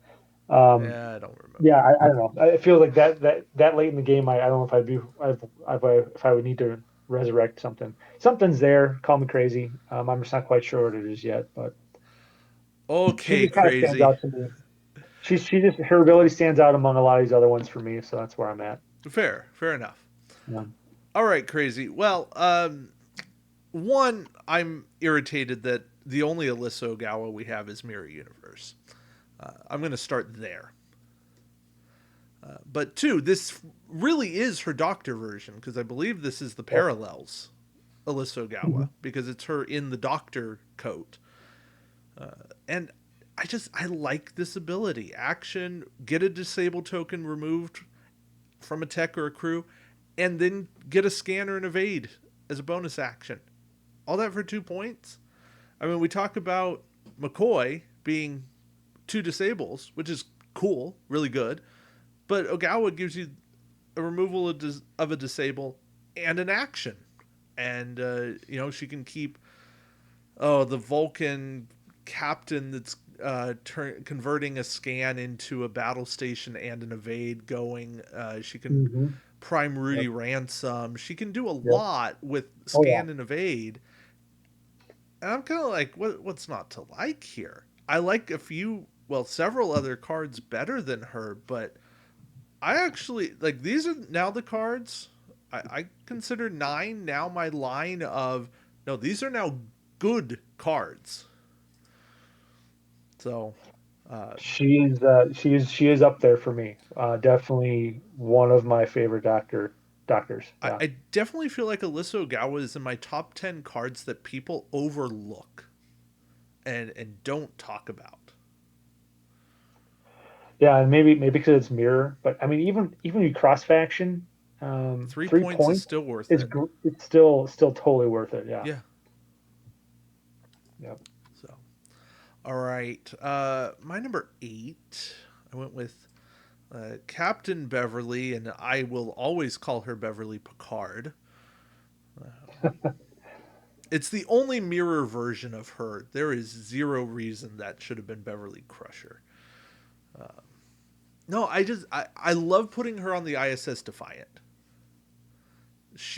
um, yeah, I don't yeah, remember. I don't know. I feel like that late in the game, I don't know if I'd be if I would need to resurrect something. Something's there. Call me crazy. I'm just not quite sure what it is yet, but she Okay, just kind of stands crazy. out to me. She just her ability stands out among a lot of these other ones for me, so that's where I'm at. Fair enough. Yeah. All right, crazy. Well, one, I'm irritated that the only Alyssa Ogawa we have is Mirror Universe. I'm going to start there. But two, this really is her Doctor version because I believe this is the parallels Alyssa Ogawa Mhm. because it's her in the Doctor coat. And I like this ability. Action, get a disabled token removed from a tech or a crew, and then get a scanner and evade as a bonus action. All that for 2 points. I mean, we talk about McCoy being two disables, which is cool, really good. But Ogawa gives you a removal of a disable and an action. And, she can keep, the Vulcan captain that's converting a scan into a battle station and an evade going. She can Mhm. prime Yep. Rudy ransom. She can do a Yep. lot with Oh yeah. scan and evade. And I'm kind of like, what's not to like here? I like several other cards better than her, but I actually like these are now the cards. I consider 9 now my line of no, these are now good cards. So uh, She is up there for me. Definitely one of my favorite doctors. Yeah. I definitely feel like Alyssa Ogawa is in my top 10 cards that people overlook and don't talk about. Yeah, and maybe because it's mirror, but I mean, even you cross faction, Three three points is points still worth is it. it's still totally worth it. Yeah. Yeah. Yep. So, all right. My number 8, I went with Captain Beverly, and I will always call her Beverly Picard. It's the only mirror version of her. There is zero reason that should have been Beverly Crusher. No, I love putting her on the ISS Defiant.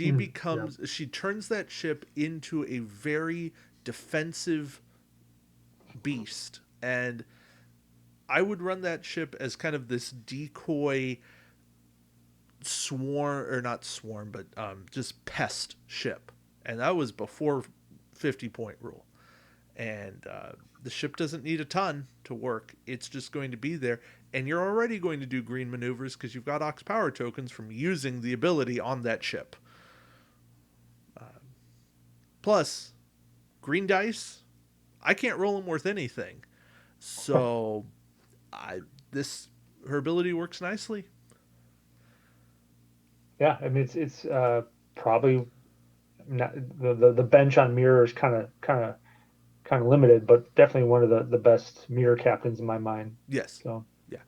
Mm, yeah. She turns that ship into a very defensive beast, and I would run that ship as kind of this decoy swarm, or not swarm, but just pest ship, and that was before 50 point rule. And the ship doesn't need a ton to work. It's just going to be there, and you're already going to do green maneuvers because you've got Ox power tokens from using the ability on that ship. Plus, green dice, I can't roll them worth anything. So, I this her ability works nicely. Yeah. I mean, it's probably not, the bench on mirror is kind of limited, but definitely one of the best mirror captains in my mind. Yes. So Yeah.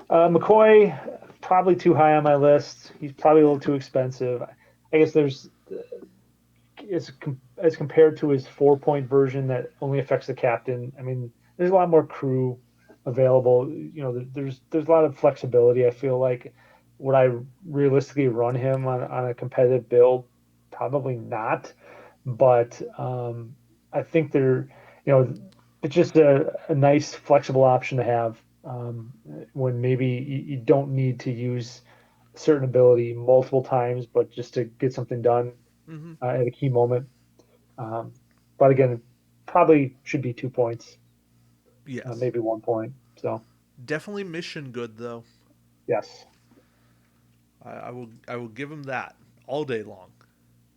McCoy, probably too high on my list. He's probably a little too expensive. I guess there's as compared to his 4 point version that only affects the captain. I mean, there's a lot more crew available. You know, there's a lot of flexibility. I feel like would I realistically run him on a competitive build? Probably not. But I think it's just a nice flexible option to have when maybe you don't need to use a certain ability multiple times, but just to get something done Mm-hmm. at a key moment. Um, but again, probably should be 2 points, Yes. maybe 1 point. So Definitely mission good though. yes, I will give him that all day long.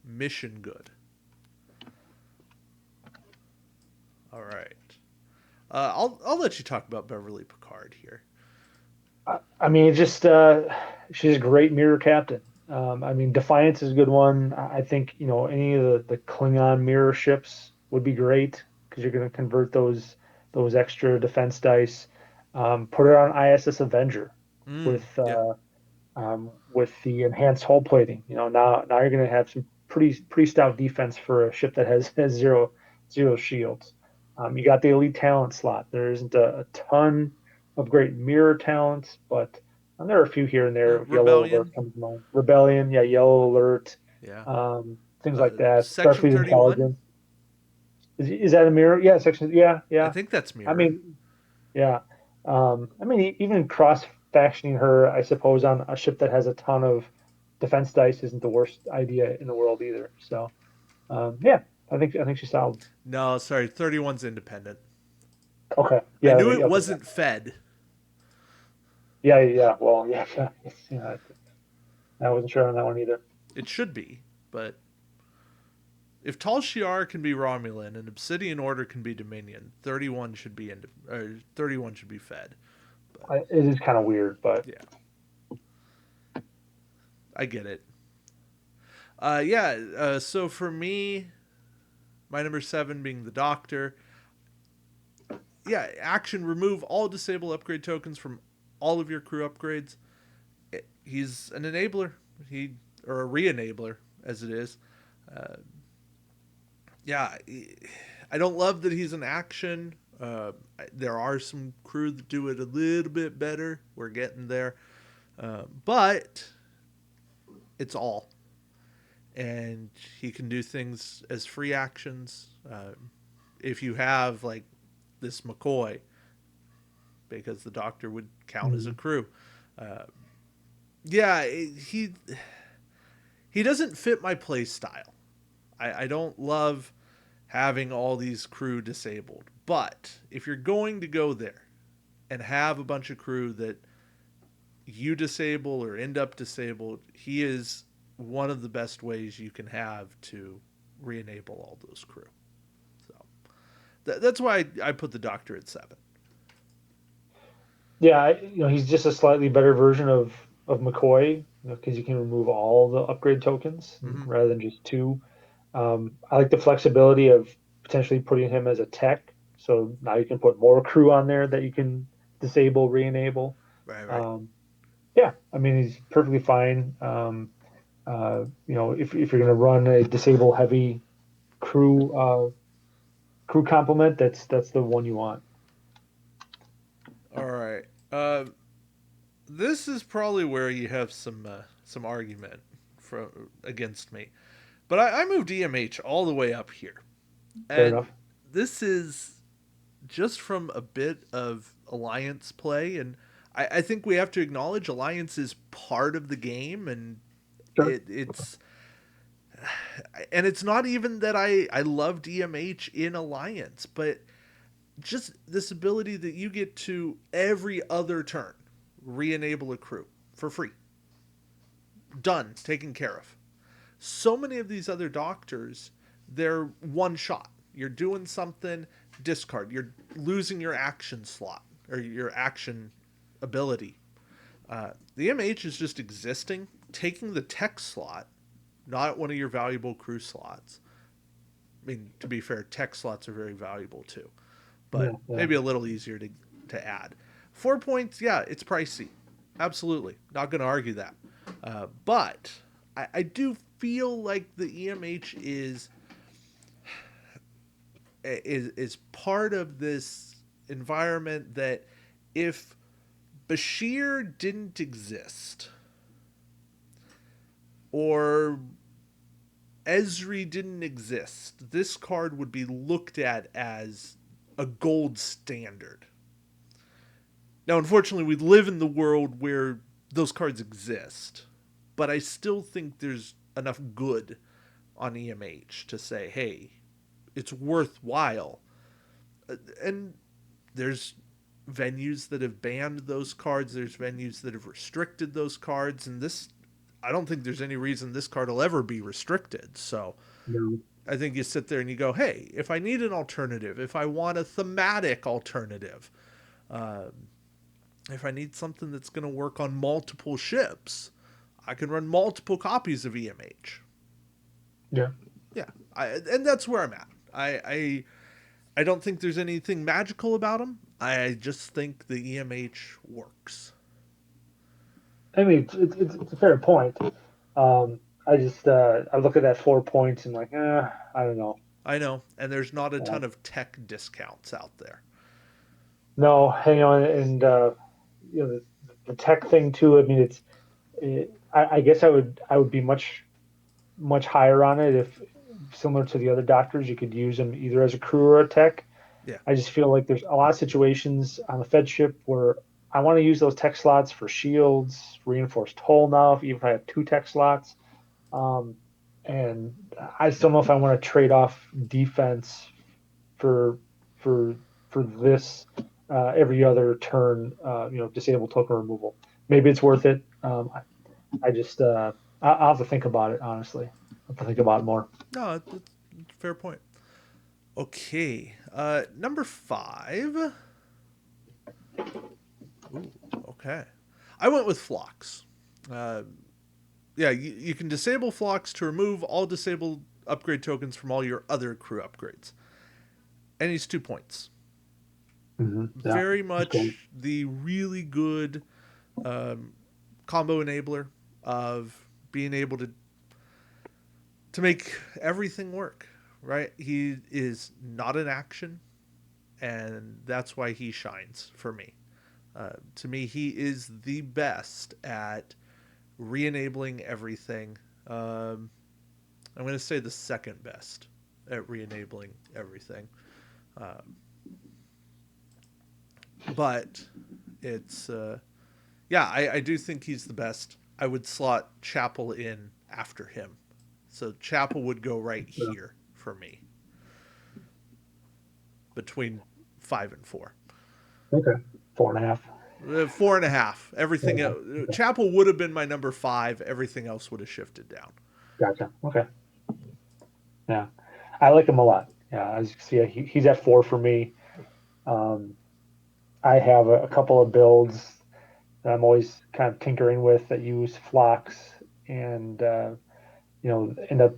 Mission good. All right. I'll let you talk about Beverly Picard here. I mean, it just she's a great mirror captain. I mean, Defiance is a good one. I think any of the Klingon mirror ships would be great because you're going to convert those extra defense dice. Put her on ISS Avenger with Yeah. the enhanced hull plating. Now you're going to have some pretty stout defense for a ship that has zero shields. You got the elite talent slot. There isn't a ton of great mirror talents, but there are a few here and there. Yellow Alert Rebellion. comes to mind. Rebellion, yeah, Yellow Alert, Yeah. things like that. Section Starfleet 31. Intelligence. Is that a mirror? Yeah, section. Yeah, I yeah. think that's I mirror. mean, yeah. I mean, even cross-factioning her, I suppose, on a ship that has a ton of defense dice isn't the worst idea in the world either. So, yeah, I think she's solid. No, sorry, 31's independent. Okay, I yeah, knew it okay, wasn't fed. yeah. Well, yeah, yeah. I wasn't sure on that one either. It should be, but if Tal Shiar can be Romulan and Obsidian Order can be Dominion, 31 should be fed. But It is kind of weird, but yeah, I get it. Yeah. So for me, my number 7 being the Doctor. Yeah, action. Remove all disable upgrade tokens from all of your crew upgrades. He's an enabler. He or a re-enabler as it is. Uh, yeah, I don't love that he's an action. There are some crew that do it a little bit better. We're getting there, but it's all, and he can do things as free actions. If you have like this McCoy, because the Doctor would count as a mm, crew. Uh, yeah, he doesn't fit my play style. I don't love having all these crew disabled. But if you're going to go there and have a bunch of crew that you disable or end up disabled, he is one of the best ways you can have to re-enable all those crew. So that's why I put the Doctor at 7. yeah, he's just a slightly better version of McCoy because you can remove all the upgrade tokens Mm-hmm. rather than just two. I like the flexibility of potentially putting him as a tech. So now you can put more crew on there that you can disable, re-enable. Right, right. Um, yeah, I mean he's perfectly fine. If you're going to run a disable heavy crew complement, that's the one you want. All right. This is probably where you have some argument against me. But I moved EMH all the way up here, Fair and enough. this is just from a bit of alliance play, and I think we have to acknowledge alliance is part of the game, and Sure. it's not even that I love DMH in alliance, but just this ability that you get to every other turn re-enable a crew for free, done, taken care of. So many of these other doctors, they're one shot. You're doing something, discard. You're losing your action slot or your action ability. The MH is just existing, taking the tech slot, not one of your valuable crew slots. I mean, to be fair, tech slots are very valuable too, but Yeah, yeah, maybe a little easier to add. 4 points, yeah, it's pricey. Absolutely. Not going to argue that. But I do feel like the EMH is part of this environment that if Bashir didn't exist or Esri didn't exist, this card would be looked at as a gold standard. Now, unfortunately, we live in the world where those cards exist, but I still think there's enough good on EMH to say, hey, it's worthwhile. And there's venues that have banned those cards, there's venues that have restricted those cards, and this, I don't think there's any reason this card will ever be restricted. So no, I think you sit there and you go, hey, if I need an alternative, if I want a thematic alternative, uh, if I need something that's going to work on multiple ships, I can run multiple copies of EMH. yeah. Yeah, and that's where I'm at. I don't think there's anything magical about them. I just think the EMH works. I mean, it's a fair point. I look at that 4 points and like, I don't know. I know, and there's not a Uh, ton of tech discounts out there. no, hang on, and the tech thing too. I mean, I guess I would be much higher on it if similar to the other doctors, you could use them either as a crew or a tech. Yeah, I just feel like there's a lot of situations on the Fed ship where I want to use those tech slots for shields, reinforced hull now, even if I have two tech slots. Um, and I still don't know if I want to trade off defense for for for this every other turn, disable token removal. Maybe it's worth it. I just I'll have to think about it honestly. I'll have to think about it more. no, that's a fair point. Okay, number 5. Ooh, okay. I went with Phlox. Uh, yeah, you can disable Phlox to remove all disabled upgrade tokens from all your other crew upgrades. And he's 2 points. Yeah, Very that's cool. much the really good um, combo enabler of being able to make everything work. Right? He is not an action, and that's why he shines for me. To me, he is the best at re-enabling everything. I'm going to say the second best at re-enabling everything. Um, but it's yeah, I do think he's the best. I would slot Chapel in after him, so Chapel would go right Yeah. here for me between 5 and 4. Okay, 4.5. 4.5. Everything 4.5. Okay, Chapel would have been my number 5. Everything else would have shifted down. gotcha. Okay, yeah, I like him a lot. Yeah, as you can see, he's at 4 for me. Um, I have a couple of builds that I'm always kind of tinkering with that use Phlox and end up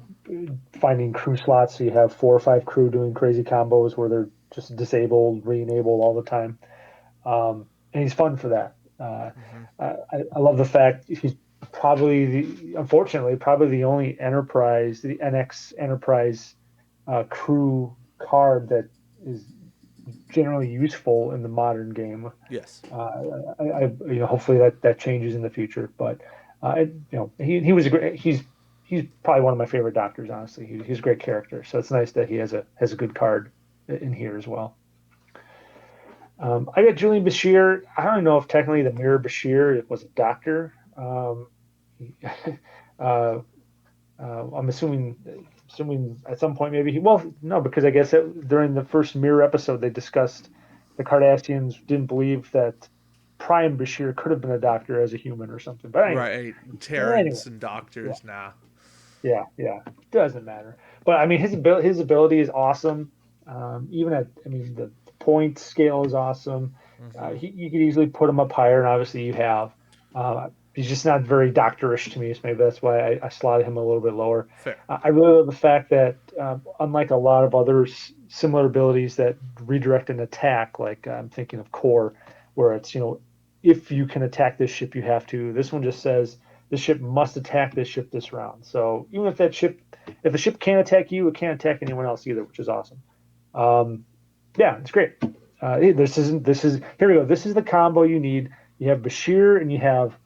finding crew slots. So you have 4 or 5 crew doing crazy combos where they're just disabled, re-enabled all the time. And he's fun for that. Hmm. I love the fact he's unfortunately, probably the only Enterprise, the NX Enterprise crew card that is generally useful in the modern game. Yes. Hopefully that changes in the future. But he was a great. He's probably one of my favorite doctors. Honestly, he's a great character. So it's nice that he has a good card in here as well. I got Julian Bashir. I don't know if technically the Mirror Bashir was a doctor. uh, I'm assuming at some point maybe well, no, because I guess during the first Mirror episode they discussed the Cardassians didn't believe that Prime Bashir could have been a doctor as a human or something. But Right. anyway, Terrans and yeah, doctors, nah. yeah, doesn't matter. But I mean, his ability is awesome. Even at, I mean, the point scale is awesome. Hmm. You could easily put him up higher, and obviously you have. He's just not very doctorish to me, so maybe that's why I slotted him a little bit lower. Fair. I really love the fact that, unlike a lot of other similar abilities that redirect an attack, like I'm thinking of Core, where it's, if you can attack this ship, you have to. This one just says this ship must attack this ship this round. So even if the ship can't attack you, it can't attack anyone else either, which is awesome. Um, yeah, it's great. This is here we go. This is the combo you need. You have Bashir and you have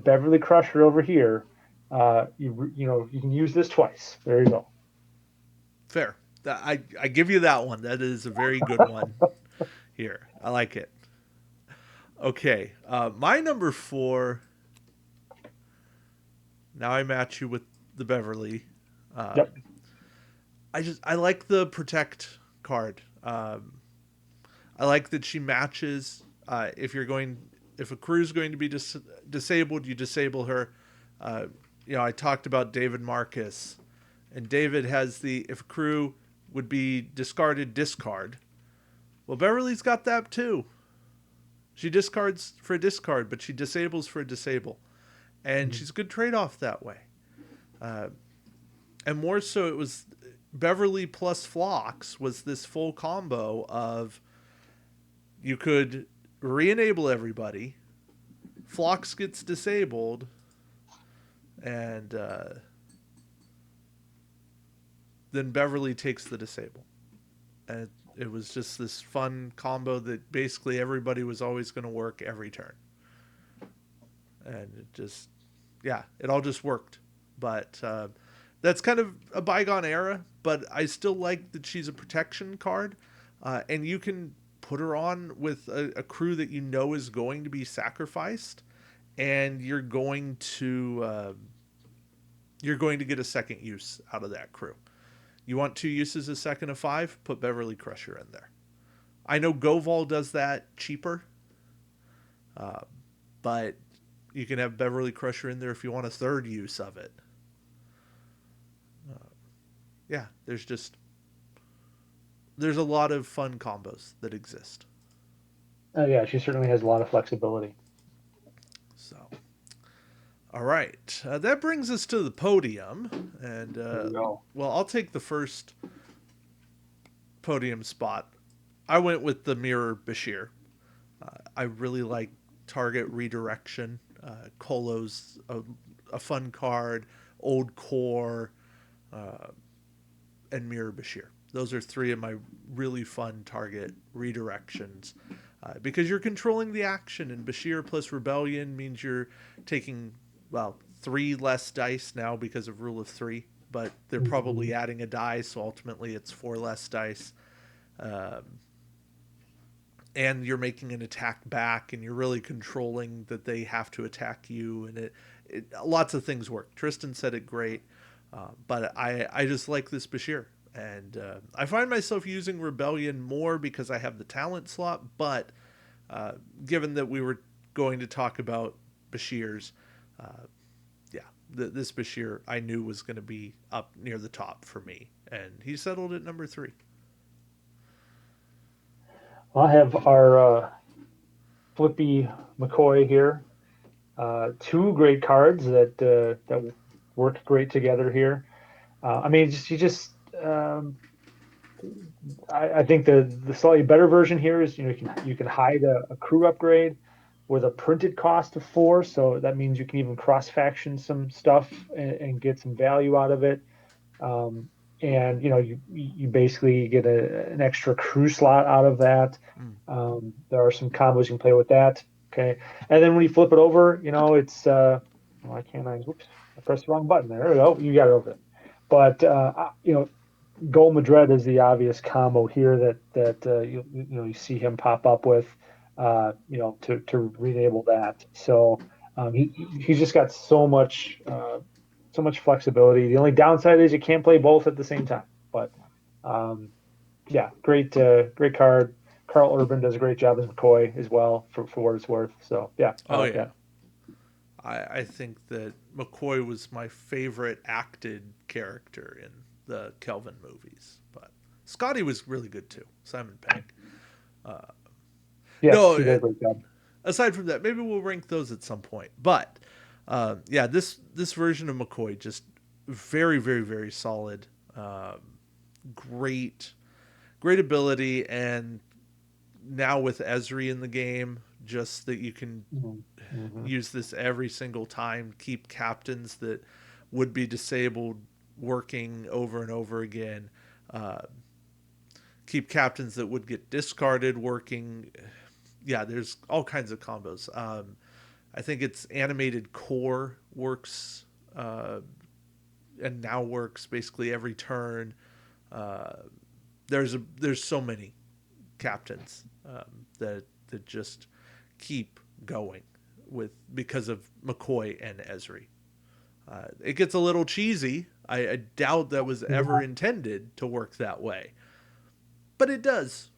Beverly Crusher over here. You can use this twice. There you go. Fair. I give you that one. That is a very good one here. I like it. Okay. My number four. Now I match you with the Beverly. Um, Yep. I like the protect card. I like that she matches. If a crew's going to be disabled, you disable her. Uh, I talked about David Marcus, and David has the if a crew would be discarded, discard. Well, Beverly's got that too. She discards for a discard, but she disables for a disable, and Mhm. she's a good trade off that way. Uh, and more so, it was Beverly plus Phlox was this full combo of you could re-enable everybody. Phlox gets disabled, and then Beverly takes the disable. And it was just this fun combo that basically everybody was always going to work every turn. And it just, yeah, it all just worked. But that's kind of a bygone era, but I still like that she's a protection card. And you can put her on with a crew that you know is going to be sacrificed, and you're going to get a second use out of that crew. You want two uses a second of five? Put Beverly Crusher in there. I know Goval does that cheaper, uh, but you can have Beverly Crusher in there if you want a third use of it. Yeah, there's a lot of fun combos that exist. Yeah, she certainly has a lot of flexibility. So, all right, that brings us to the podium, and There we go. well, I'll take the first podium spot. I went with the Mirror Bashir. I really like target redirection. Kolo's a fun card. Old Core uh, and Mirror Bashir. Those are three of my really fun target redirections because you're controlling the action, and Bashir plus Rebellion means you're taking, well, three less dice now because of Rule of Three, but they're Mhm. probably adding a die, so ultimately it's four less dice. Um, and you're making an attack back, and you're really controlling that they have to attack you, and lots of things work. Tristan said it great, but I just like this Bashir, and I find myself using Rebellion more because I have the talent slot. But uh, given that we were going to talk about Bashirs, uh, yeah, this Bashir I knew was going to be up near the top for me, and he settled at number three. I have our Flippy McCoy here. Two great cards that work great together here. I mean, just you just um, I think the slightly better version here is you can hide a crew upgrade with a printed cost of 4, so that means you can even cross faction some stuff and get some value out of it. Um, and you basically get an extra crew slot out of that. Mm. There are some combos you can play with that. Okay, and then when you flip it over, it's why can't I? Whoops, I pressed the wrong button there. There we go. You got it over there. But Gold Madrid is the obvious combo here that you see him pop up with, to re-enable that. So he's just got so much flexibility. The only downside is you can't play both at the same time. But um, yeah, great card. Carl Urban does a great job as McCoy as well for what it's worth. So yeah, I Oh like yeah, that. I think that McCoy was my favorite acted character in the Kelvin movies, but Scotty was really good too. Simon Pegg. Uh, Yes, no, he does a great job. aside from that, maybe we'll rank those at some point. But yeah, this version of McCoy just very very very solid. Great great ability, and now with Esri in the game, just that you can Mm-hmm. use this every single time, keep captains that would be disabled working over and over again, uh, keep captains that would get discarded working. Yeah, there's all kinds of combos. I think it's animated core works, and now works basically every turn. Uh, there's so many captains that just keep going with because of McCoy and Esri. It gets a little cheesy. I doubt that was ever Yeah. intended to work that way, but it does.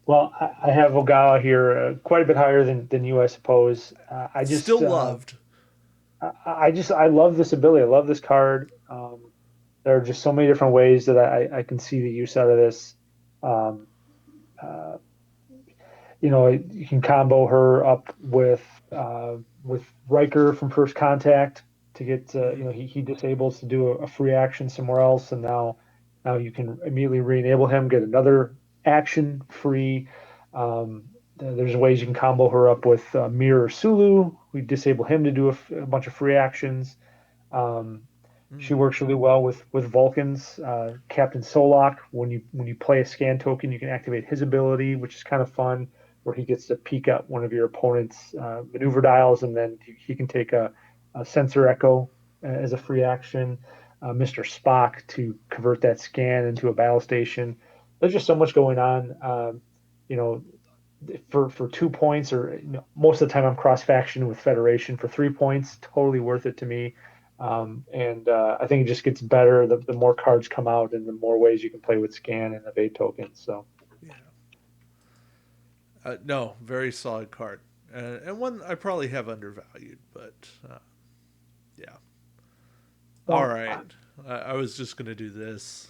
Well, I have Ogawa here quite a bit higher than you, I suppose. Still loved. I love this ability. I love this card. There are just so many different ways that I can see the use out of this. Um, uh, you can combo her up with Riker from First Contact to get Mm, he disables to do a free action somewhere else, and now you can immediately re-enable him, get another action free. Um, there's ways you can combo her up with Mirror Sulu. We disable him to do a bunch of free actions. Um, she mm, works really well with Vulcans. Captain Solak, when you play a scan token, you can activate his ability, which is kind of fun, where he gets to peek at one of your opponent's maneuver dials, and then he can take a sensor echo as a free action. Mr. Spock to convert that scan into a battle station. There's just so much going on. You know, for 2 points, or most of the time I'm cross faction with Federation for 3 points. Totally worth it to me. And I think it just gets better the more cards come out and the more ways you can play with scan and evade tokens. So yeah. No, very solid card, and one I probably have undervalued, but yeah. All well, right, I was just gonna do this.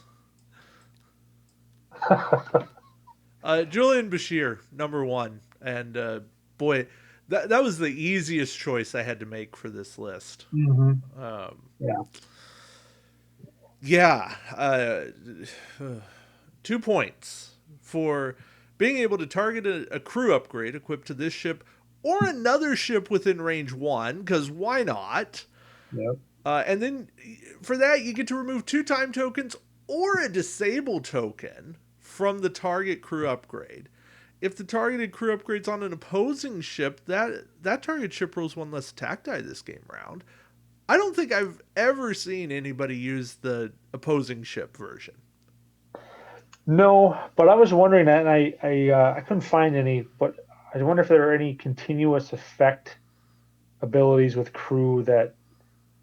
Julian Bashir, number one, and boy, that was the easiest choice I had to make for this list. hmm Um, yeah. yeah, 2 points for being able to target a crew upgrade equipped to this ship or another ship within range one, because why not? Yep. And then for that, you get to remove 2 time tokens or a disable token from the target crew upgrade. If the targeted crew upgrade's on an opposing ship, that target ship rolls one less attack die this game round. I don't think I've ever seen anybody use the opposing ship version. No, but I was wondering that, and I couldn't find any. But I wonder if there are any continuous effect abilities with crew that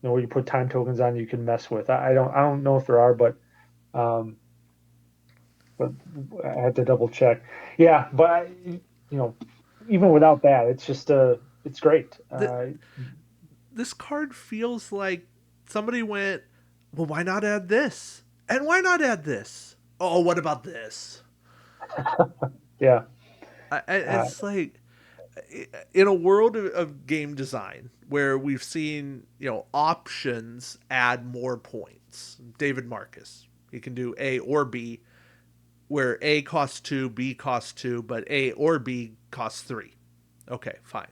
where you put time tokens on you can mess with. I don't know if there are, um, but I had to double check. Yeah, but even without that, it's just it's great. This card feels like somebody went, well, why not add this? And why not add this? Oh, what about this? Yeah, I, uh, it's like in a world of game design where we've seen, options add more points. David Marcus, he can do A or B, where A costs 2, B costs 2, but A or B costs 3. Okay, fine.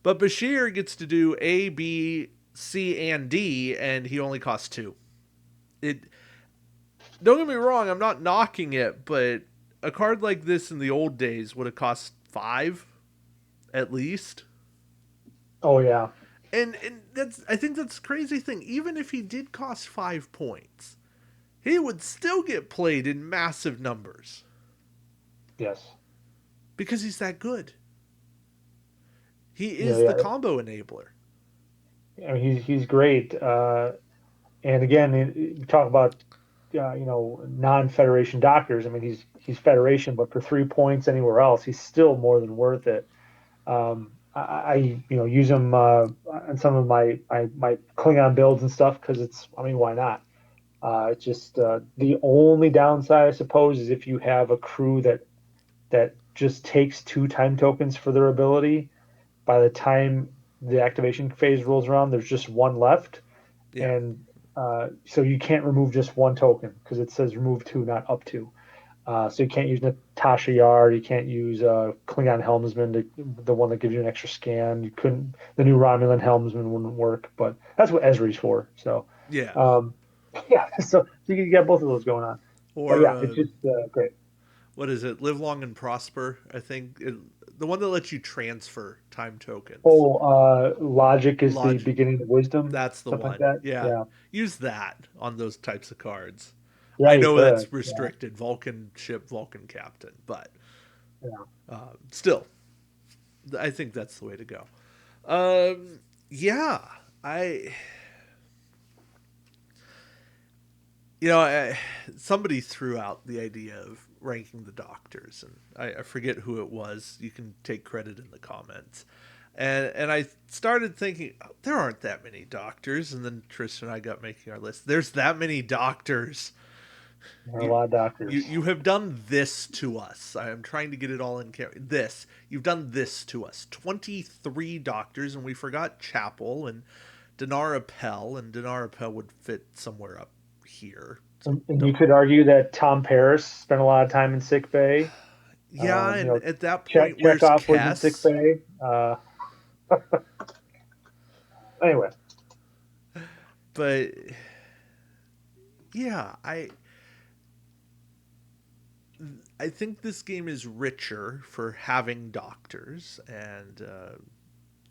But Bashir gets to do A, B, C, and D, and he only costs 2. It Don't get me wrong, I'm not knocking it, but a card like this in the old days would have cost 5 at least. Oh yeah. And I think that's a crazy thing. Even if he did cost 5 points, he would still get played in massive numbers Yes. because he's that good. He Yeah, is the yeah. combo enabler. I mean, he's great. And again, you talk about non-federation doctors. I mean, he's federation, but for 3 points anywhere else, he's still more than worth it. I use him on some of my Klingon builds and stuff because it's, I mean, why not? It's just the only downside, I suppose, is if you have a crew that just takes 2 time tokens for their ability. By the time the activation phase rolls around, there's just one left, Yeah. and so you can't remove just 1 token because it says remove 2, not up to. So you can't use Natasha Yard. You can't use Klingon Helmsman, the one that gives you an extra scan. You couldn't. The new Romulan Helmsman wouldn't work, but that's what Ezri's for. So, Yeah. um, yeah. So you got both of those going on. But Or yeah, it's just great. what is it? Live long and prosper. I think the one that lets you transfer time tokens. Oh, logic is the Lodge. beginning of wisdom, That's the something like one. that. Yeah. Yeah, Use that on those types of cards. yeah, I you know could. that's Yeah, restricted. Vulcan ship, Vulcan captain, but yeah. still, I think that's the way to go. Um, yeah, I somebody threw out the idea of ranking the doctors, and I forget who it was. You can take credit in the comments. And I started thinking, oh, there aren't that many doctors. And then Tristan and I got making our list. There's that many doctors. There are a You, lot of you, doctors. you have done this to us. I am trying to get it all in camera. This. You've done this to us. 23 doctors, and we forgot Chapel and Dinara Pell, and Dinara Pell would fit somewhere up here. So And you don't. could argue that Tom Paris spent a lot of time in sick bay. Yeah, You and know, at that point, where's Chekhov was in sick Kess? bay. Anyway, But yeah, I think this game is richer for having doctors and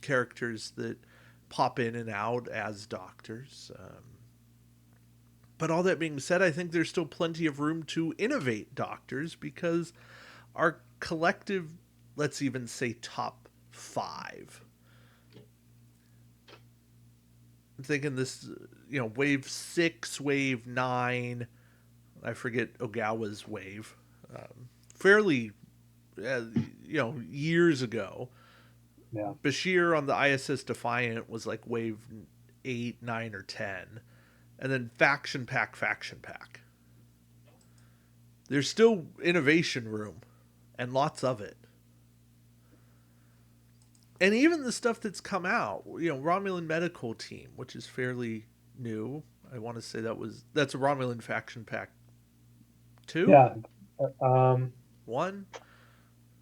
characters that pop in and out as doctors. But all that being said, I think there's still plenty of room to innovate doctors because our collective, let's even say top 5. I'm thinking this, wave 6, wave 9. I forget Ogawa's wave. Fairly, years ago. yeah. Bashir on the ISS Defiant was like wave 8, 9, or 10. And then Faction Pack, Faction Pack. There's still innovation room and lots of it. And even the stuff that's come out, Romulan Medical Team, which is fairly new. I want to say that's a Romulan Faction Pack 2? Yeah. Um, 1?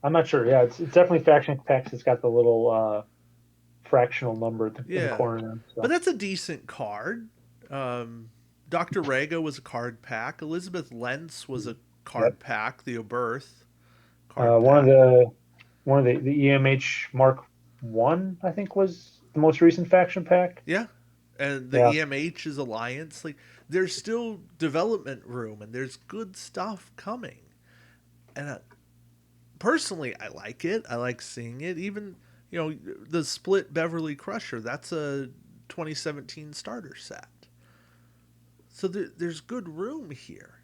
I'm not sure. Yeah, it's definitely faction packs. It's got the little fractional number in the Yeah. corner there. But So, that's a decent card. Um, Dr. Raga was a card pack. Elizabeth Lentz was a card yep. pack. The Oberth Uh, card one of pack. the one of the EMH Mark One, I think, was the most recent faction pack. Yeah. And the Yeah. EMH is Alliance. Like, there's still development room and there's good stuff coming. And personally, I like it. I like seeing it. Even, the split Beverly Crusher, that's a 2017 starter set. So there's good room here.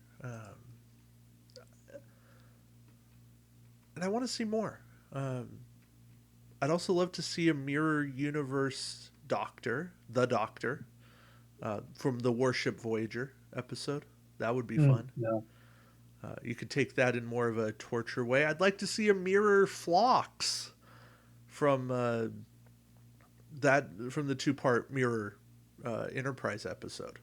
And I want to see more. Um, I'd also love to see a mirror universe Doctor, the Doctor, from the Warship Voyager episode. That would be fun. Yeah. You could take that in more of a torture way. I'd like to see a mirror Phlox from that from the two-part Mirror Enterprise episode.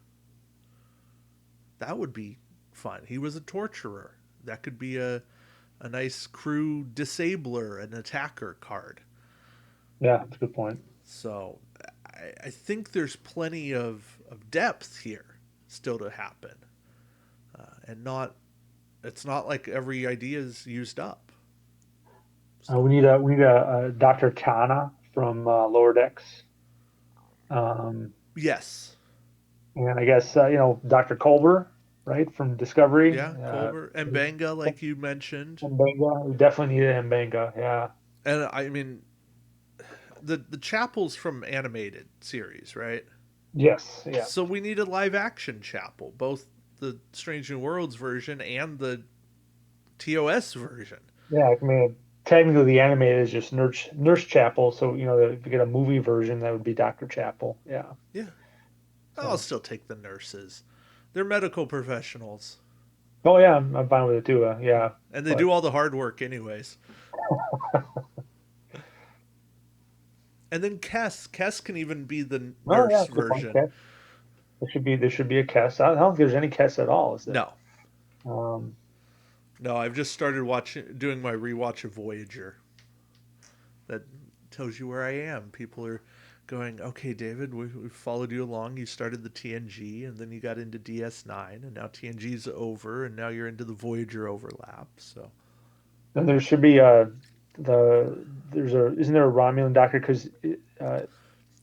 That would be fun. He was a torturer. That could be a nice crew disabler, an attacker card. Yeah, that's a good point. So I think there's plenty of depth here still to happen, and not it's not like every idea is used up. So We need a Dr. Kana from Lower Decks, yes, and I guess Dr. Culber, right, from Discovery. yeah, Colbert and Banga, like you mentioned, Mbenga. We definitely need a Mbenga. Yeah. and I mean the chapels from animated series, right? Yes. Yeah. So we need a live action chapel, both the Strange New Worlds version and the TOS version. Yeah. I mean, technically, the animated is just Nurse Chapel. So if you get a movie version, that would be Dr. Chapel. Yeah. Yeah, I'll So. still take the nurses. They're medical professionals, Oh yeah, I'm fine with it too. Yeah. and they But do all the hard work anyways. And then Kess can even be the oh yeah, nurse good point. version. Kess. There should be a Kess. I don't think there's any Kess at all. Is there? No, Um, no, I've just started doing my rewatch of Voyager. That tells you where I am. People are going, okay, David, we followed you along. You started the TNG, and then you got into DS9, and now TNG's over, and now you're into the Voyager overlap. So, then there should be there's a isn't there a Romulan doctor because uh,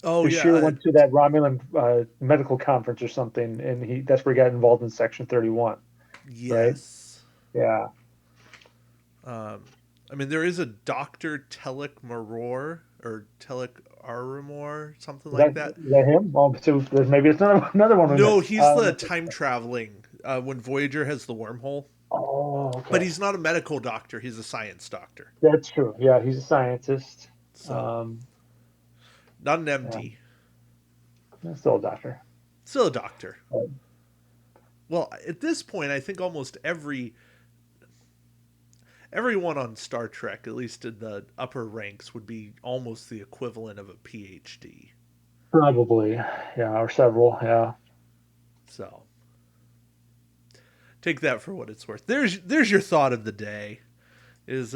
oh yeah, Bashir went to that Romulan medical conference or something, and that's where he got involved in Section 31, right? yes. Yeah. Um, I mean, there is a Doctor Telek Maror or Telek Aramor, something Is like that that. is that him? Oh, so maybe it's another one we No, missed. he's the time traveling when Voyager has the wormhole. Oh, But okay. he's not a medical doctor; he's a science doctor. That's true. Yeah, he's a scientist. So, Um, not an yeah, MD, still a doctor. still a doctor. But, Well, at this point, I think almost everyone on Star Trek, at least in the upper ranks, would be almost the equivalent of a PhD. probably, yeah, or several. Yeah. So, take that for what it's worth. There's your thought of the day. Is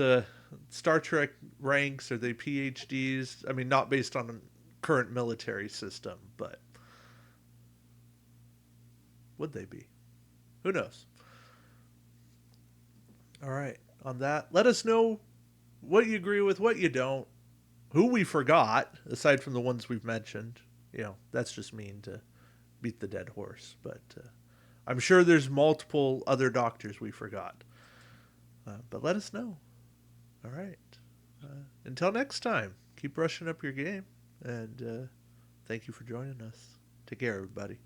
Star Trek ranks, are they PhDs? I mean, not based on the current military system, but would they be? Who knows? All right. On that, let us know what you agree with, what you don't, who we forgot, aside from the ones we've mentioned. That's just mean to beat the dead horse, but I'm sure there's multiple other doctors we forgot. But let us know. All right. Until next time, keep brushing up your game, and thank you for joining us. Take care, everybody.